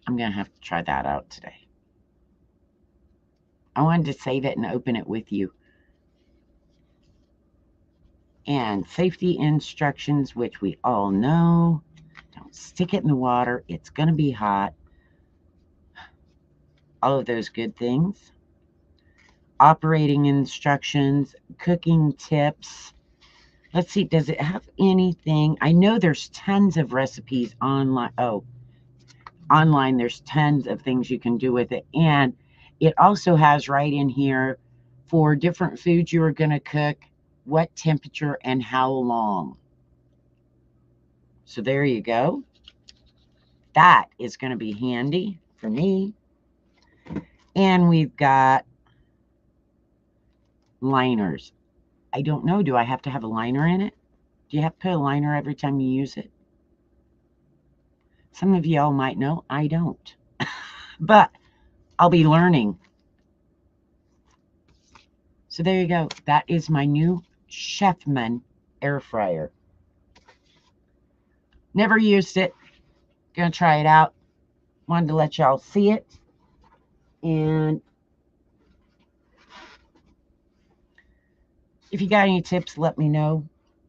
I'm going to have to try that out today. I wanted to save it and open it with you. And safety instructions, which we all know. Don't stick it in the water. It's going to be hot. All of those good things. Operating instructions, cooking tips. Let's see, does it have anything? I know there's tons of recipes online. Oh, online there's tons of things you can do with it. And it also has right in here for different foods you are going to cook, what temperature and how long. So there you go. That is going to be handy for me. And we've got liners. I don't know. Do I have to have a liner in it? Do you have to put a liner every time you use it? Some of y'all might know. I don't. But I'll be learning. So there you go. That is my new Chefman air fryer. Never used it. Gonna try it out. Wanted to let y'all see it. And if you got any tips, let me know.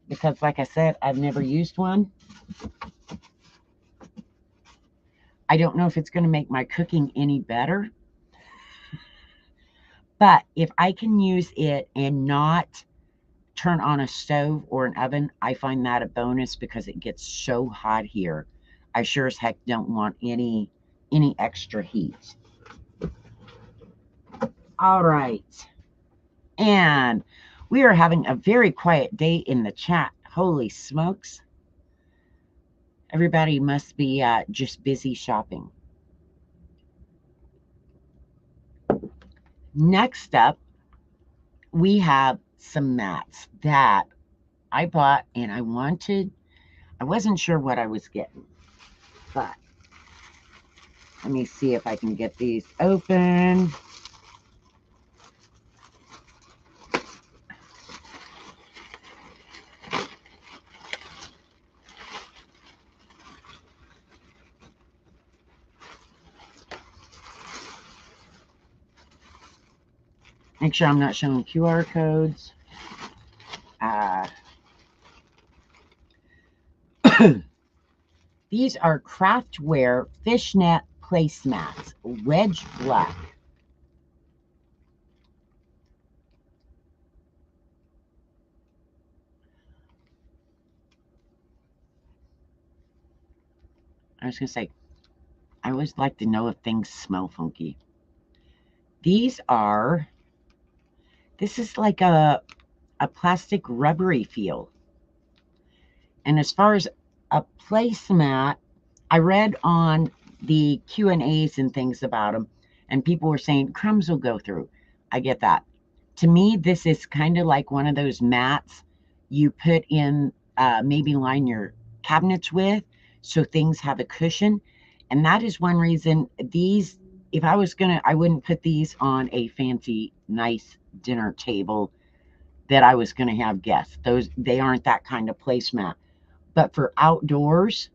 Because like I said, I've never used one. I don't know if it's going to make my cooking any better. But if I can use it and not turn on a stove or an oven, I find that a bonus because it gets so hot here. I sure as heck don't want any extra heat. All right. And we are having a very quiet day in the chat. Holy smokes. Everybody must be just busy shopping. Next up, we have some mats that I bought and I wasn't sure what I was getting, but let me see if I can get these open. Make sure I'm not showing QR codes. These are Craftware fishnet placemats, wedge black. I was going to say, I always like to know if things smell funky. This is like a plastic rubbery feel. And as far as a placemat, I read on the Q&As and things about them, and people were saying crumbs will go through. I get that. To me, this is kind of like one of those mats you put in, maybe line your cabinets with, so things have a cushion. And that is one reason these, if I was gonna, I wouldn't put these on a fancy, nice dinner table that I was gonna have guests. They aren't that kind of placemat. But for outdoors,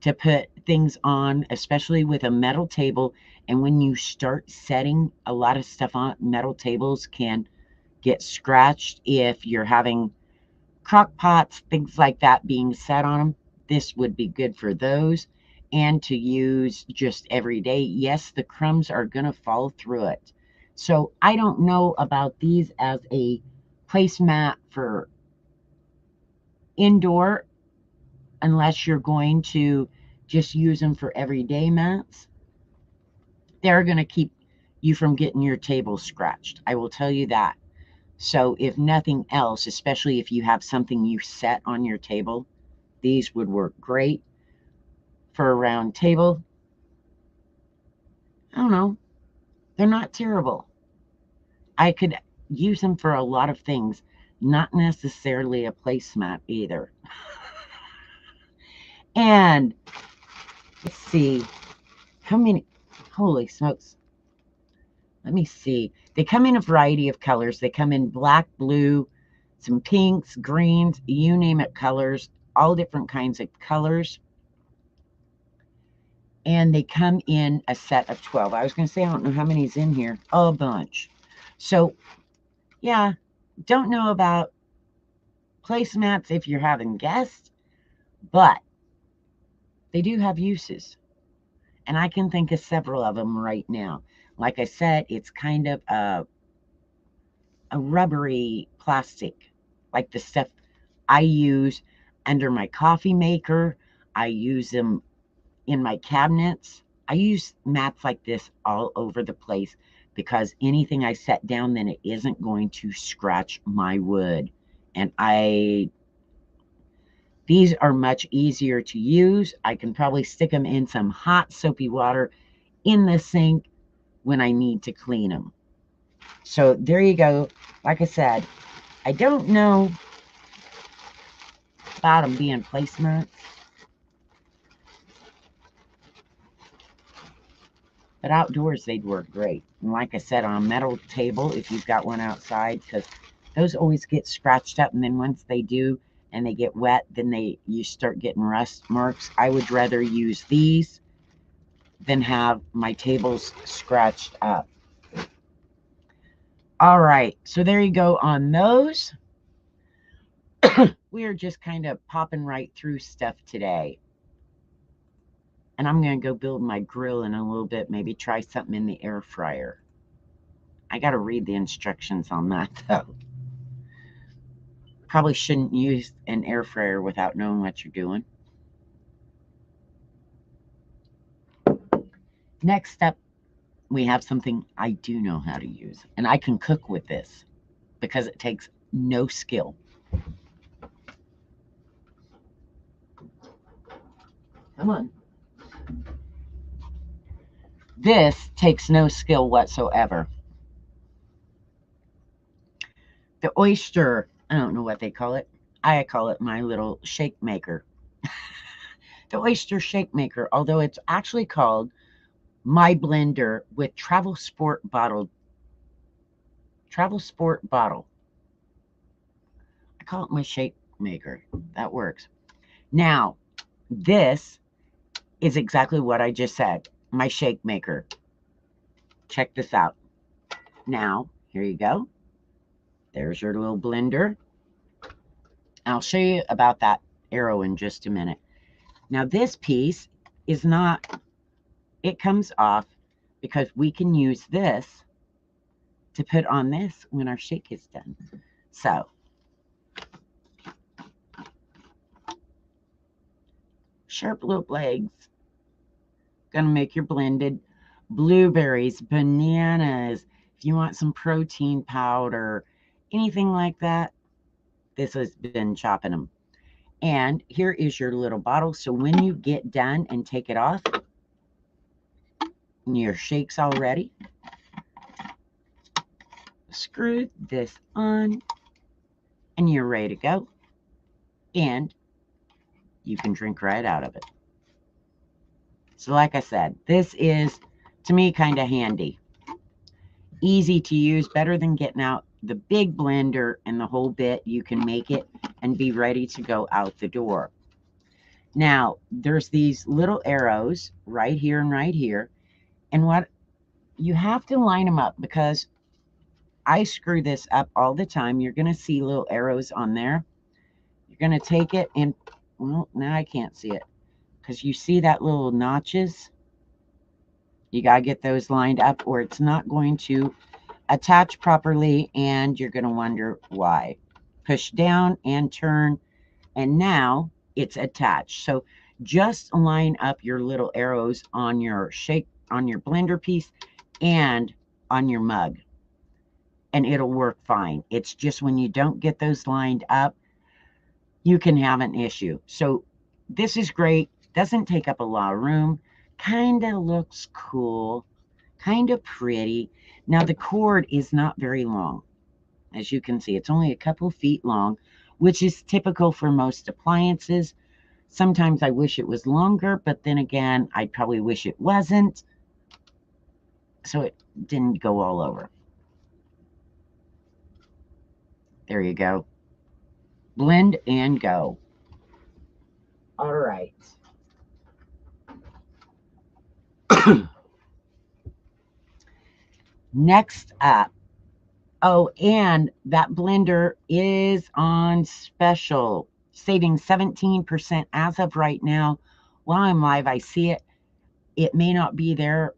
to put things on, especially with a metal table, and when you start setting a lot of stuff on, metal tables can get scratched if you're having crock pots, things like that being set on them. This would be good for those, and to use just every day. Yes, the crumbs are going to fall through it. So I don't know about these as a placemat for indoor, unless you're going to just use them for everyday mats. They're going to keep you from getting your table scratched. I will tell you that. So if nothing else, especially if you have something you set on your table, these would work great for a round table. I don't know. They're not terrible. I could use them for a lot of things, not necessarily a placemat either. And let's see, how many, holy smokes. Let me see. They come in a variety of colors. They come in black, blue, some pinks, greens, you name it, colors, all different kinds of colors. And they come in a set of 12. I was going to say, I don't know how many's in here. A bunch. So, yeah, don't know about placemats if you're having guests, but they do have uses. And I can think of several of them right now. Like I said, it's kind of a rubbery plastic, like the stuff I use under my coffee maker. I use them in my cabinets. I use mats like this all over the place because anything I set down, then it isn't going to scratch my wood. And these are much easier to use. I can probably stick them in some hot soapy water in the sink when I need to clean them. So there you go. Like I said, I don't know about them being placemats, but outdoors they'd work great. And like I said, on a metal table, if you've got one outside, because those always get scratched up, and then once they do and they get wet, then you start getting rust marks. I would rather use these than have my tables scratched up. All right, so there you go on those. We are just kind of popping right through stuff today. And I'm going to go build my grill in a little bit, maybe try something in the air fryer. I got to read the instructions on that, though. Probably shouldn't use an air fryer without knowing what you're doing. Next up, we have something I do know how to use, and I can cook with this because it takes no skill. Come on. This takes no skill whatsoever. The oyster, I don't know what they call it. I call it my little shake maker. The oyster shake maker, although it's actually called my blender with travel sport bottle. I call it my shake maker. That works. Now, this is exactly what I just said. My shake maker. Check this out. Now, here you go. There's your little blender. I'll show you about that arrow in just a minute. Now, this piece is not, it comes off because we can use this to put on this when our shake is done. So, sharp little blades. Gonna make your blended blueberries, bananas. If you want some protein powder, anything like that, this has been chopping them. And here is your little bottle. So when you get done and take it off, and your shake's all ready, screw this on, and you're ready to go. And you can drink right out of it. So like I said, this is, to me, kind of handy. Easy to use, better than getting out the big blender and the whole bit. You can make it and be ready to go out the door. Now, there's these little arrows right here and right here. And what you have to line them up, because I screw this up all the time. You're going to see little arrows on there. You're going to take it and, well, now I can't see it because you see that little notches. You got to get those lined up or it's not going to attach properly and you're going to wonder why. Push down and turn, and now it's attached. So just line up your little arrows on your shake, on your blender piece and on your mug, and it'll work fine. It's just when you don't get those lined up, you can have an issue. So this is great. Doesn't take up a lot of room. Kind of looks cool. Kind of pretty. Now the cord is not very long. As you can see, it's only a couple feet long, which is typical for most appliances. Sometimes I wish it was longer, but then again, I probably wish it wasn't, so it didn't go all over. There you go. Blend and go. All right. Next up, oh, and that blender is on special, saving 17% as of right now. While I'm live, I see it. It may not be there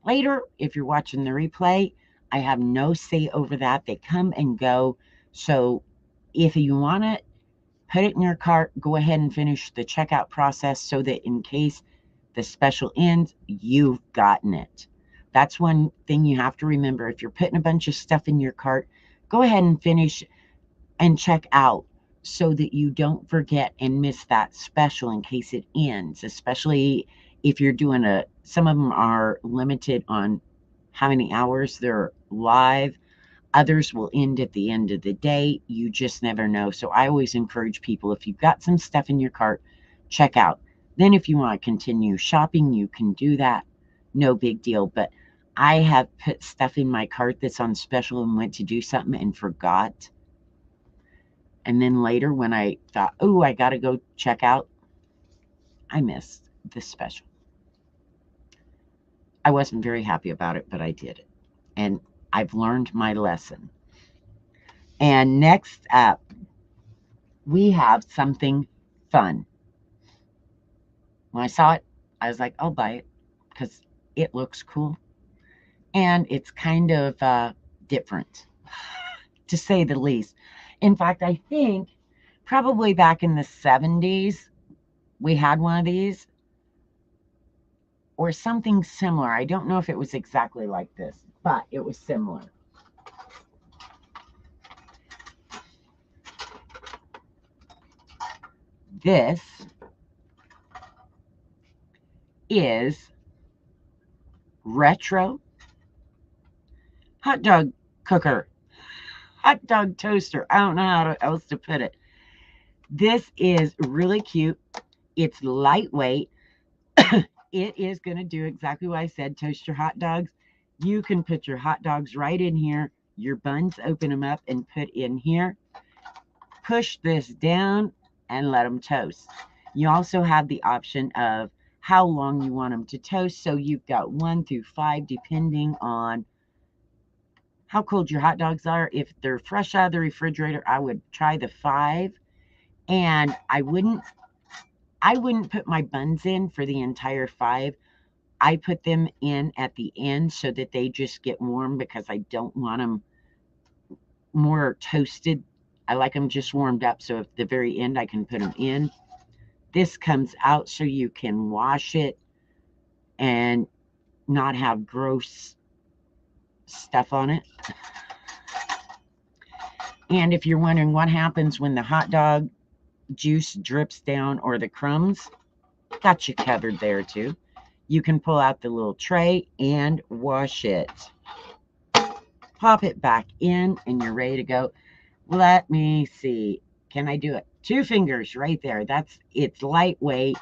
later if you're watching the replay. I have no say over that. They come and go. So if you want it, put it in your cart. Go ahead and finish the checkout process so that in case the special ends, you've gotten it. That's one thing you have to remember. If you're putting a bunch of stuff in your cart, go ahead and finish and check out so that you don't forget and miss that special in case it ends, especially if you're doing some of them are limited on how many hours they're live. Others will end at the end of the day. You just never know. So I always encourage people, if you've got some stuff in your cart, check out. Then if you want to continue shopping, you can do that. No big deal. But I have put stuff in my cart that's on special and went to do something and forgot. And then later when I thought, oh, I got to go check out, I missed the special. I wasn't very happy about it, but I did it. And I've learned my lesson. And next up, we have something fun. When I saw it, I was like, I'll buy it because it looks cool. And it's kind of different, to say the least. In fact, I think probably back in the 70s, we had one of these or something similar. I don't know if it was exactly like this, but it was similar. This is retro hot dog cooker, hot dog toaster. I don't know how else to put it. This is really cute. It's lightweight. It is going to do exactly what I said, toast your hot dogs. You can put your hot dogs right in here, your buns, open them up and put in here. Push this down and let them toast. You also have the option of how long you want them to toast. So you've got 1 through 5 depending on how cold your hot dogs are. If they're fresh out of the refrigerator, I would try the 5. And I wouldn't put my buns in for the entire 5. I put them in at the end so that they just get warm, because I don't want them more toasted. I like them just warmed up, so at the very end I can put them in. This comes out so you can wash it and not have gross stuff on it. And if you're wondering what happens when the hot dog juice drips down or the crumbs, got you covered there too. You can pull out the little tray and wash it. Pop it back in and you're ready to go. Let me see. Can I do it? 2 fingers right there. It's lightweight.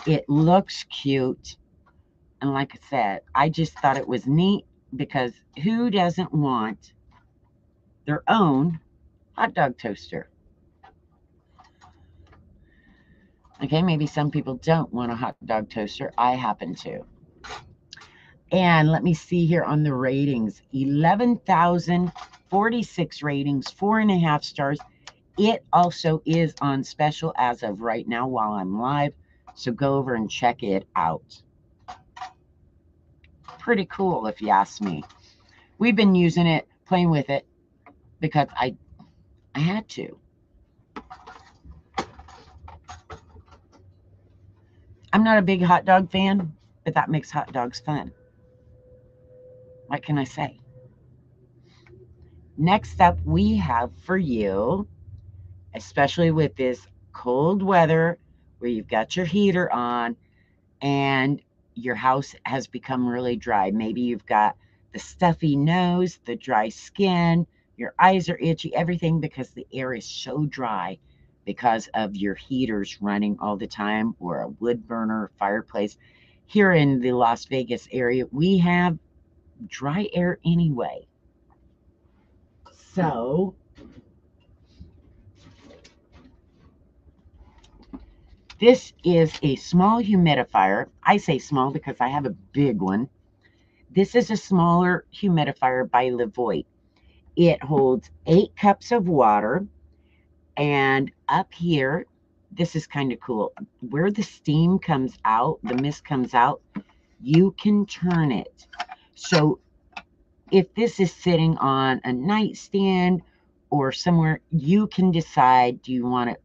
It looks cute. And like I said, I just thought it was neat, because who doesn't want their own hot dog toaster? Okay, maybe some people don't want a hot dog toaster. I happen to. And let me see here on the ratings. 11,046 ratings, 4.5 stars. It also is on special as of right now while I'm live. So go over and check it out. Pretty cool if you ask me. We've been using it, playing with it, because I had to. I'm not a big hot dog fan, but that makes hot dogs fun. What can I say? Next up, we have for you, especially with this cold weather where you've got your heater on and your house has become really dry. Maybe you've got the stuffy nose, the dry skin, your eyes are itchy, everything, because the air is so dry because of your heaters running all the time, or a wood burner fireplace. Here in the Las Vegas area, we have dry air anyway. So this is a small humidifier. I say small because I have a big one. This is a smaller humidifier by Levoit. It holds 8 cups of water. And up here, this is kind of cool. Where the steam comes out, the mist comes out, you can turn it. So if this is sitting on a nightstand or somewhere, you can decide, do you want it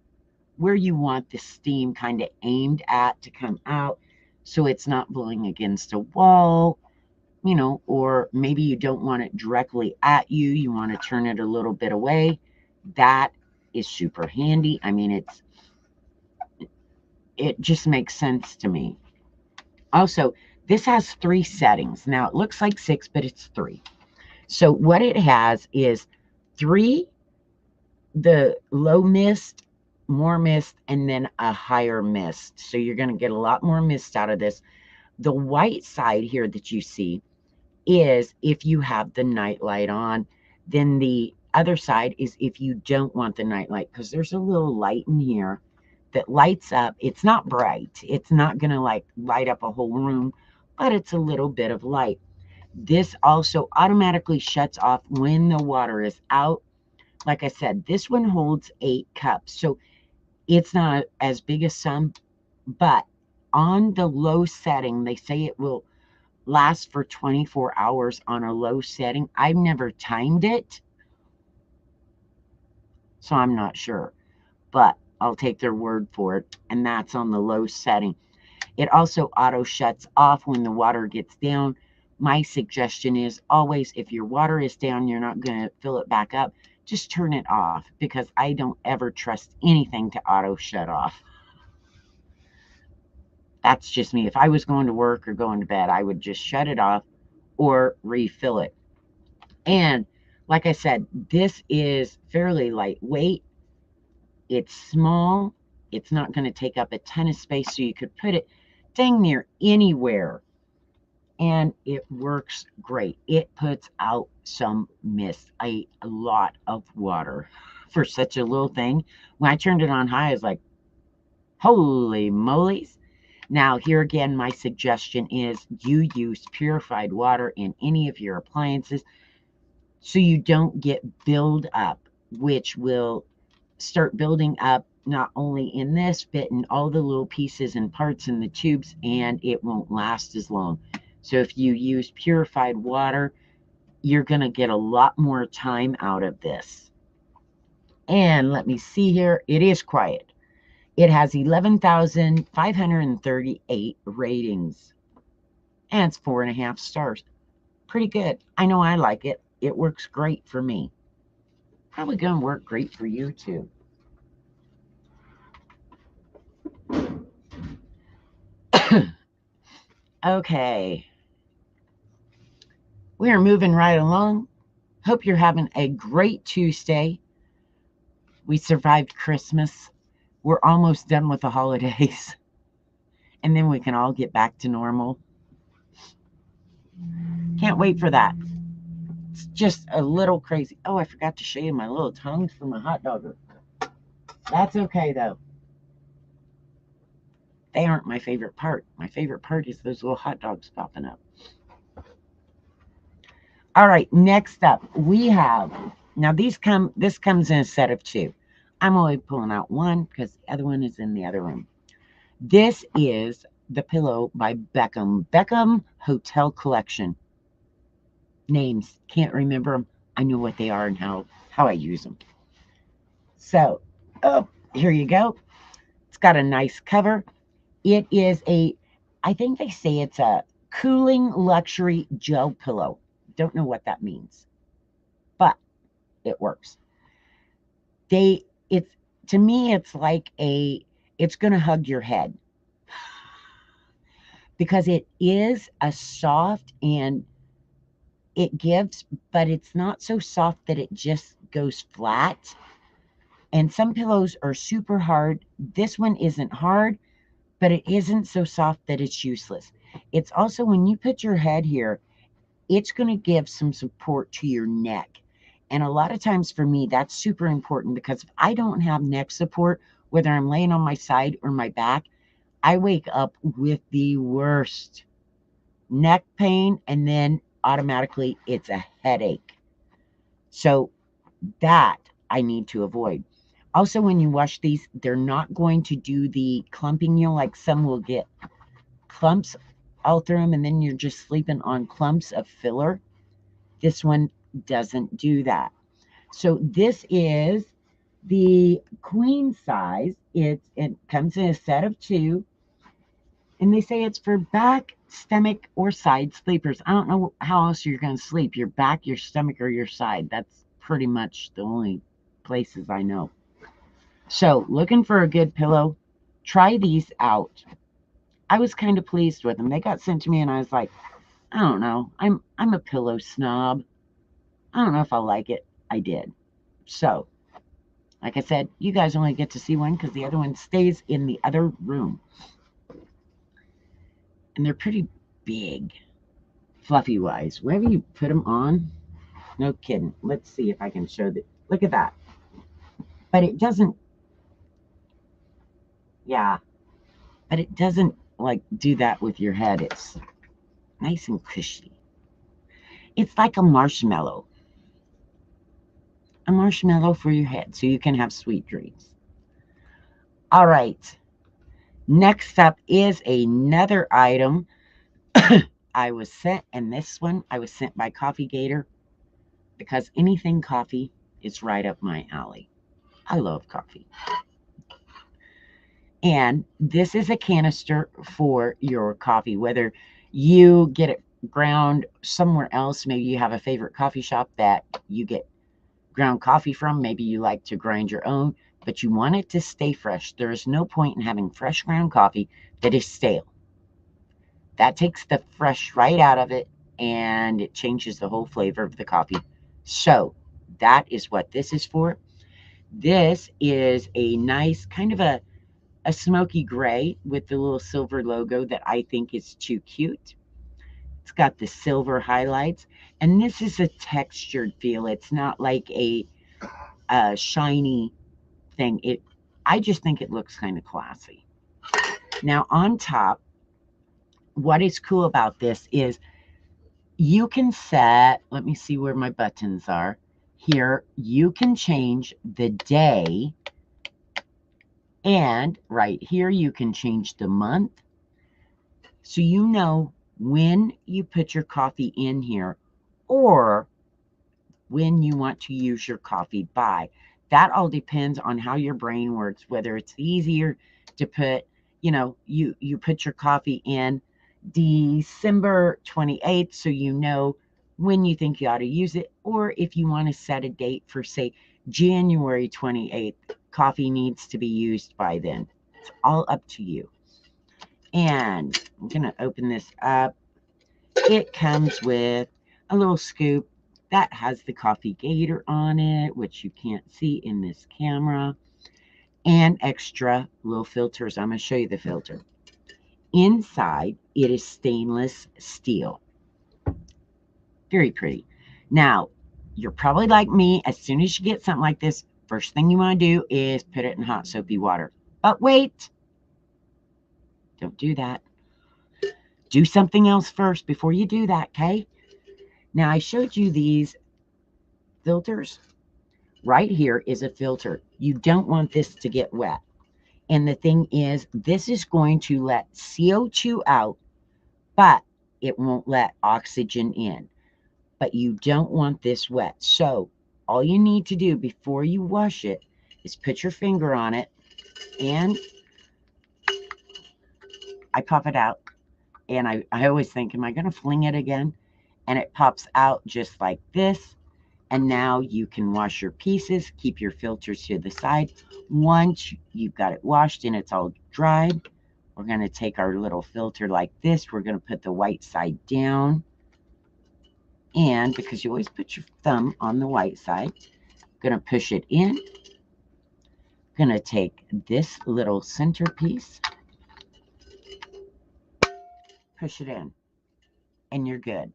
where you want the steam kind of aimed at to come out, so it's not blowing against a wall, you know, or maybe you don't want it directly at you. You want to turn it a little bit away. That is super handy. I mean, it just makes sense to me. Also, this has 3 settings. Now, it looks like 6, but it's 3. So what it has is 3, the low mist, more mist, and then a higher mist. So you're going to get a lot more mist out of this. The white side here that you see is if you have the night light on. Then the other side is if you don't want the night light, because there's a little light in here that lights up. It's not bright. It's not going to like light up a whole room, but it's a little bit of light. This also automatically shuts off when the water is out. Like I said, this one holds 8 cups. So it's not as big as some, but on the low setting, they say it will last for 24 hours on a low setting. I've never timed it, so I'm not sure, but I'll take their word for it, and that's on the low setting. It also auto shuts off when the water gets down. My suggestion is always, if your water is down, you're not going to fill it back up, just turn it off, because I don't ever trust anything to auto shut off. That's just me. If I was going to work or going to bed, I would just shut it off or refill it. And like I said, this is fairly lightweight. It's small. It's not going to take up a ton of space, so you could put it dang near anywhere. And it works great. It puts out some mist, a lot of water for such a little thing. When I turned it on high, I was like, holy moly's. Now, here again, my suggestion is you use purified water in any of your appliances. so you don't get build up, which will start building up not only in this, but in all the little pieces and parts in the tubes, and it won't last as long. So if you use purified water, you're going to get a lot more time out of this. And let me see here. It is quiet. It has 11,538 ratings. And it's 4.5 stars. Pretty good. I know I like it. It works great for me. Probably going to work great for you too. Okay. We are moving right along. Hope you're having a great Tuesday. We survived Christmas. We're almost done with the holidays. And then we can all get back to normal. Can't wait for that. It's just a little crazy. Oh, I forgot to show you my little tongues for my hot dogger. That's okay, though. They aren't my favorite part. My favorite part is those little hot dogs popping up. All right, next up, we have, now this comes in a set of 2. I'm only pulling out one because the other one is in the other room. This is the pillow by Beckham. Beckham Hotel Collection. Names, can't remember them. I know what they are and how I use them. So, oh, here you go. It's got a nice cover. It is I think they say it's a cooling luxury gel pillow. Don't know what that means, but it works. To me, it's like it's going to hug your head because it is a soft and it gives, but it's not so soft that it just goes flat. And some pillows are super hard. This one isn't hard, but it isn't so soft that it's useless. It's also, when you put your head here, it's going to give some support to your neck. And a lot of times for me, that's super important because if I don't have neck support, whether I'm laying on my side or my back, I wake up with the worst neck pain, and then automatically it's a headache. So that I need to avoid. Also, when you wash these, they're not going to do the clumping. Like some will get clumps all through them, and then you're just sleeping on clumps of filler. This one doesn't do that. So this is the queen size. It comes in a set of 2. And they say it's for back, stomach, or side sleepers. I don't know how else you're going to sleep. Your back, your stomach, or your side. That's pretty much the only places I know. So, looking for a good pillow, try these out. I was kind of pleased with them. They got sent to me, and I was like, I don't know. I'm a pillow snob. I don't know if I like it. I did. So, like I said, you guys only get to see one because the other one stays in the other room. And they're pretty big, fluffy wise. Wherever you put them on, no kidding. Let's see if I can show that. Look at that. But it doesn't, yeah, but it doesn't like do that with your head. It's nice and cushy. It's like a marshmallow for your head so you can have sweet dreams. All right. Next up is another item I was sent, and this one I was sent by Coffee Gator because anything coffee is right up my alley. I love coffee. And this is a canister for your coffee, whether you get it ground somewhere else. Maybe you have a favorite coffee shop that you get ground coffee from. Maybe you like to grind your own, but you want it to stay fresh. There is no point in having fresh ground coffee that is stale. That takes the fresh right out of it, and it changes the whole flavor of the coffee. So that is what this is for. This is a nice kind of a smoky gray with the little silver logo that I think is too cute. It's got the silver highlights, and this is a textured feel. It's not like a shiny thing. I just think it looks kind of classy. Now on top, what is cool about this is you can set, let me see where my buttons are. Here, you can change the day, and right here, you can change the month. So you know when you put your coffee in here or when you want to use your coffee by. That all depends on how your brain works, whether it's easier to put, you put your coffee in December 28th so you know when you think you ought to use it, or if you want to set a date for, say, January 28th, coffee needs to be used by then. It's all up to you. And I'm going to open this up. It comes with a little scoop that has the coffee Gator on it, which you can't see in this camera, and extra little filters. I'm going to show you the filter. Inside, it is stainless steel. Very pretty. Now, you're probably like me. As soon as you get something like this, first thing you want to do is put it in hot soapy water. But wait, don't do that. Do something else first before you do that, okay? Now, I showed you these filters. Right here is a filter. You don't want this to get wet. And the thing is, this is going to let CO2 out, but it won't let oxygen in. But you don't want this wet. So all you need to do before you wash it is put your finger on it, and I pop it out. And I always think, am I going to fling it again? And it pops out just like this. And now you can wash your pieces, keep your filters to the side. Once you've got it washed and it's all dried, we're going to take our little filter like this. We're going to put the white side down. And because you always put your thumb on the white side, going to push it in. Going to take this little centerpiece, push it in, and you're good.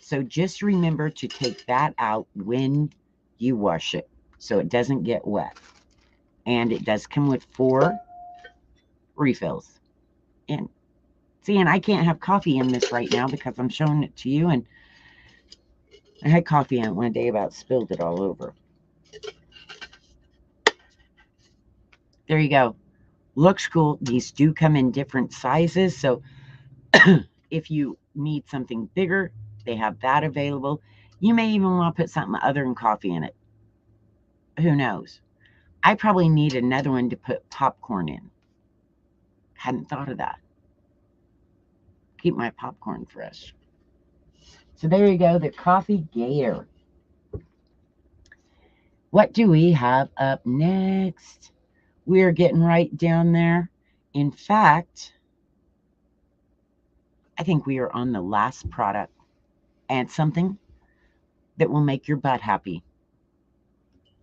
So just remember to take that out when you wash it so it doesn't get wet. And it does come with 4 refills. And see, and I can't have coffee in this right now because I'm showing it to you. And I had coffee in it one day, about spilled it all over. There you go. Looks cool. These do come in different sizes. So if you need something bigger, they have that available. You may even want to put something other than coffee in it. Who knows? I probably need another one to put popcorn in. Hadn't thought of that. Keep my popcorn fresh. So there you go, the coffee Gator. What do we have up next? We're getting right down there. In fact, I think we are on the last product, and something that will make your butt happy.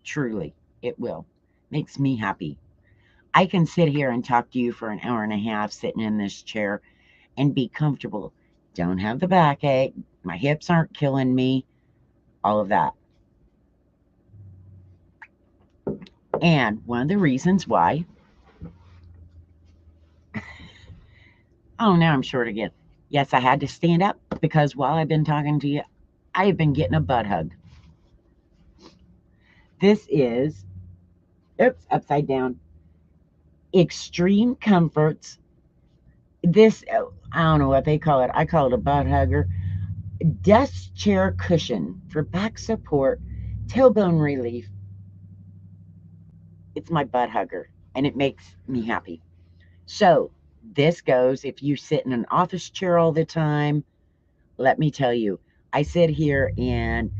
Truly, it will. Makes me happy. I can sit here and talk to you for an hour and a half sitting in this chair and be comfortable. Don't have the backache. My hips aren't killing me. All of that. And one of the reasons why, oh, now I'm short again. Yes, I had to stand up because while I've been talking to you, I have been getting a butt hug. This is, oops, upside down, Extreme Comforts. This, I don't know what they call it. I call it a butt hugger. Desk chair cushion for back support, tailbone relief. It's my butt hugger, and it makes me happy. So this goes if you sit in an office chair all the time. Let me tell you, I sit here and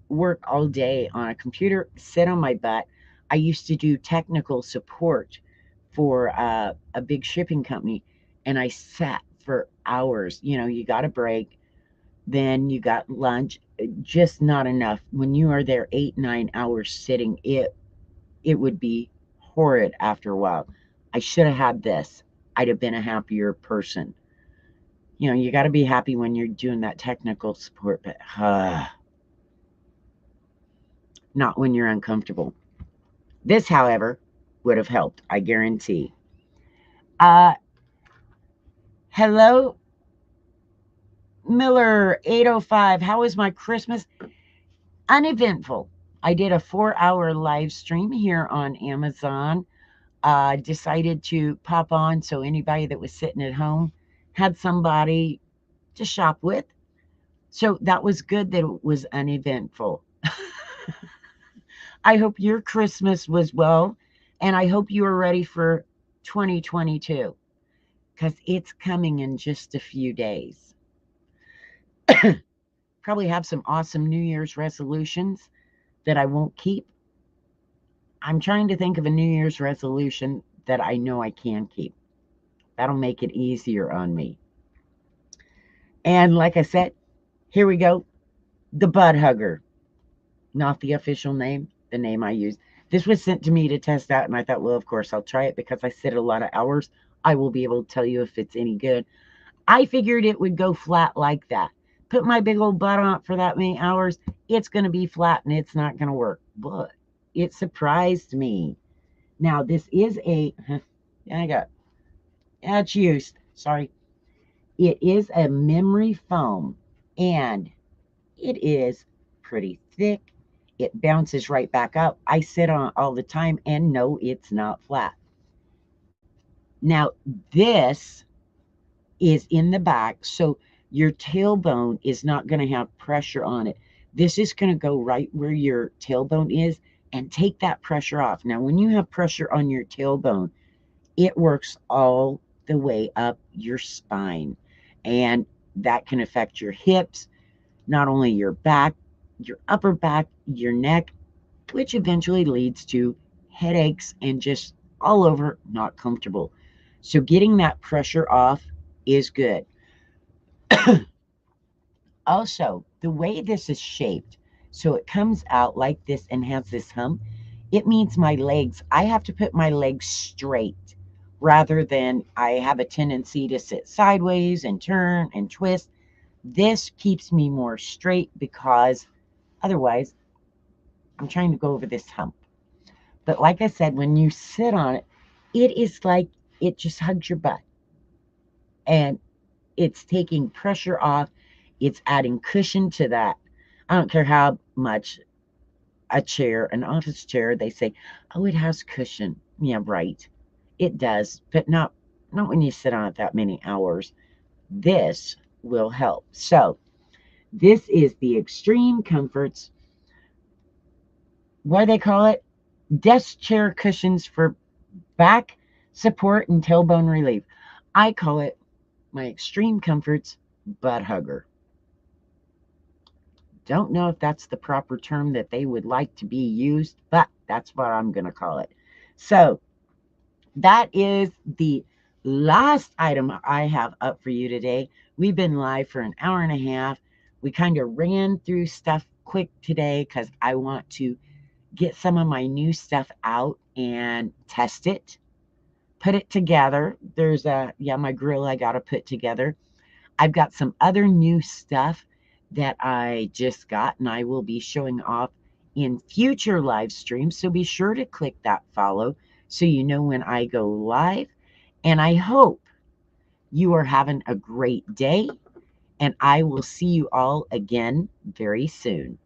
work all day on a computer, sit on my butt. I used to do technical support for a big shipping company, and I sat for hours. You got a break, then you got lunch, just not enough. When you are there 8-9 hours sitting, it would be horrid after a while. I should have had this. I'd have been a happier person. You got to be happy when you're doing that technical support, but not when you're uncomfortable. This, however, would have helped, I guarantee. Hello, Miller 805. How was my Christmas? Uneventful. I did a 4-hour live stream here on Amazon. Decided to pop on so anybody that was sitting at home had somebody to shop with. So that was good that it was uneventful. I hope your Christmas was well, and I hope you are ready for 2022 because it's coming in just a few days. Probably have some awesome New Year's resolutions that I won't keep. I'm trying to think of a New Year's resolution that I know I can keep. That'll make it easier on me. And like I said, here we go. The Bud Hugger. Not the official name, the name I use. This was sent to me to test out, and I thought, well, of course, I'll try it because I sit a lot of hours. I will be able to tell you if it's any good. I figured it would go flat like that. Put my big old butt on it for that many hours, it's going to be flat and it's not going to work. But it surprised me. Now, this is it's used. Sorry. It is a memory foam, and it is pretty thick. It bounces right back up. I sit on it all the time, and no, it's not flat. Now, this is in the back, so your tailbone is not going to have pressure on it. This is going to go right where your tailbone is and take that pressure off. Now, when you have pressure on your tailbone, it works all the way up your spine, and that can affect your hips, not only your back, your upper back, your neck, which eventually leads to headaches and just all over not comfortable. So getting that pressure off is good. Also, the way this is shaped, so it comes out like this and has this hump, it means my legs, I have to put my legs straight rather than I have a tendency to sit sideways and turn and twist. This keeps me more straight because otherwise I'm trying to go over this hump. But like I said, when you sit on it, it is like it just hugs your butt. And it's taking pressure off. It's adding cushion to that. I don't care how much a chair, an office chair, they say, oh, it has cushion. Yeah, right. It does, but not when you sit on it that many hours. This will help. So this is the Extreme Comforts. What do they call it? Desk chair cushions for back support and tailbone relief. I call it my Extreme Comforts Butt Hugger. Don't know if that's the proper term that they would like to be used, but that's what I'm going to call it. So that is the last item I have up for you today. We've been live for an hour and a half. We kind of ran through stuff quick today because I want to get some of my new stuff out and test it, put it together. There's my grill I got to put together. I've got some other new stuff that I just got, and I will be showing off in future live streams. So be sure to click that follow so you know when I go live. And I hope you are having a great day, and I will see you all again very soon.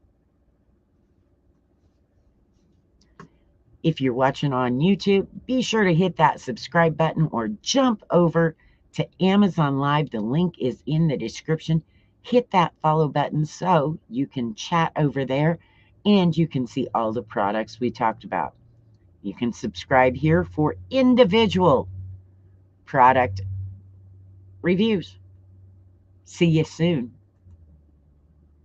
If you're watching on YouTube, be sure to hit that subscribe button or jump over to Amazon Live. The link is in the description. Hit that follow button so you can chat over there and you can see all the products we talked about. You can subscribe here for individual product reviews. See you soon.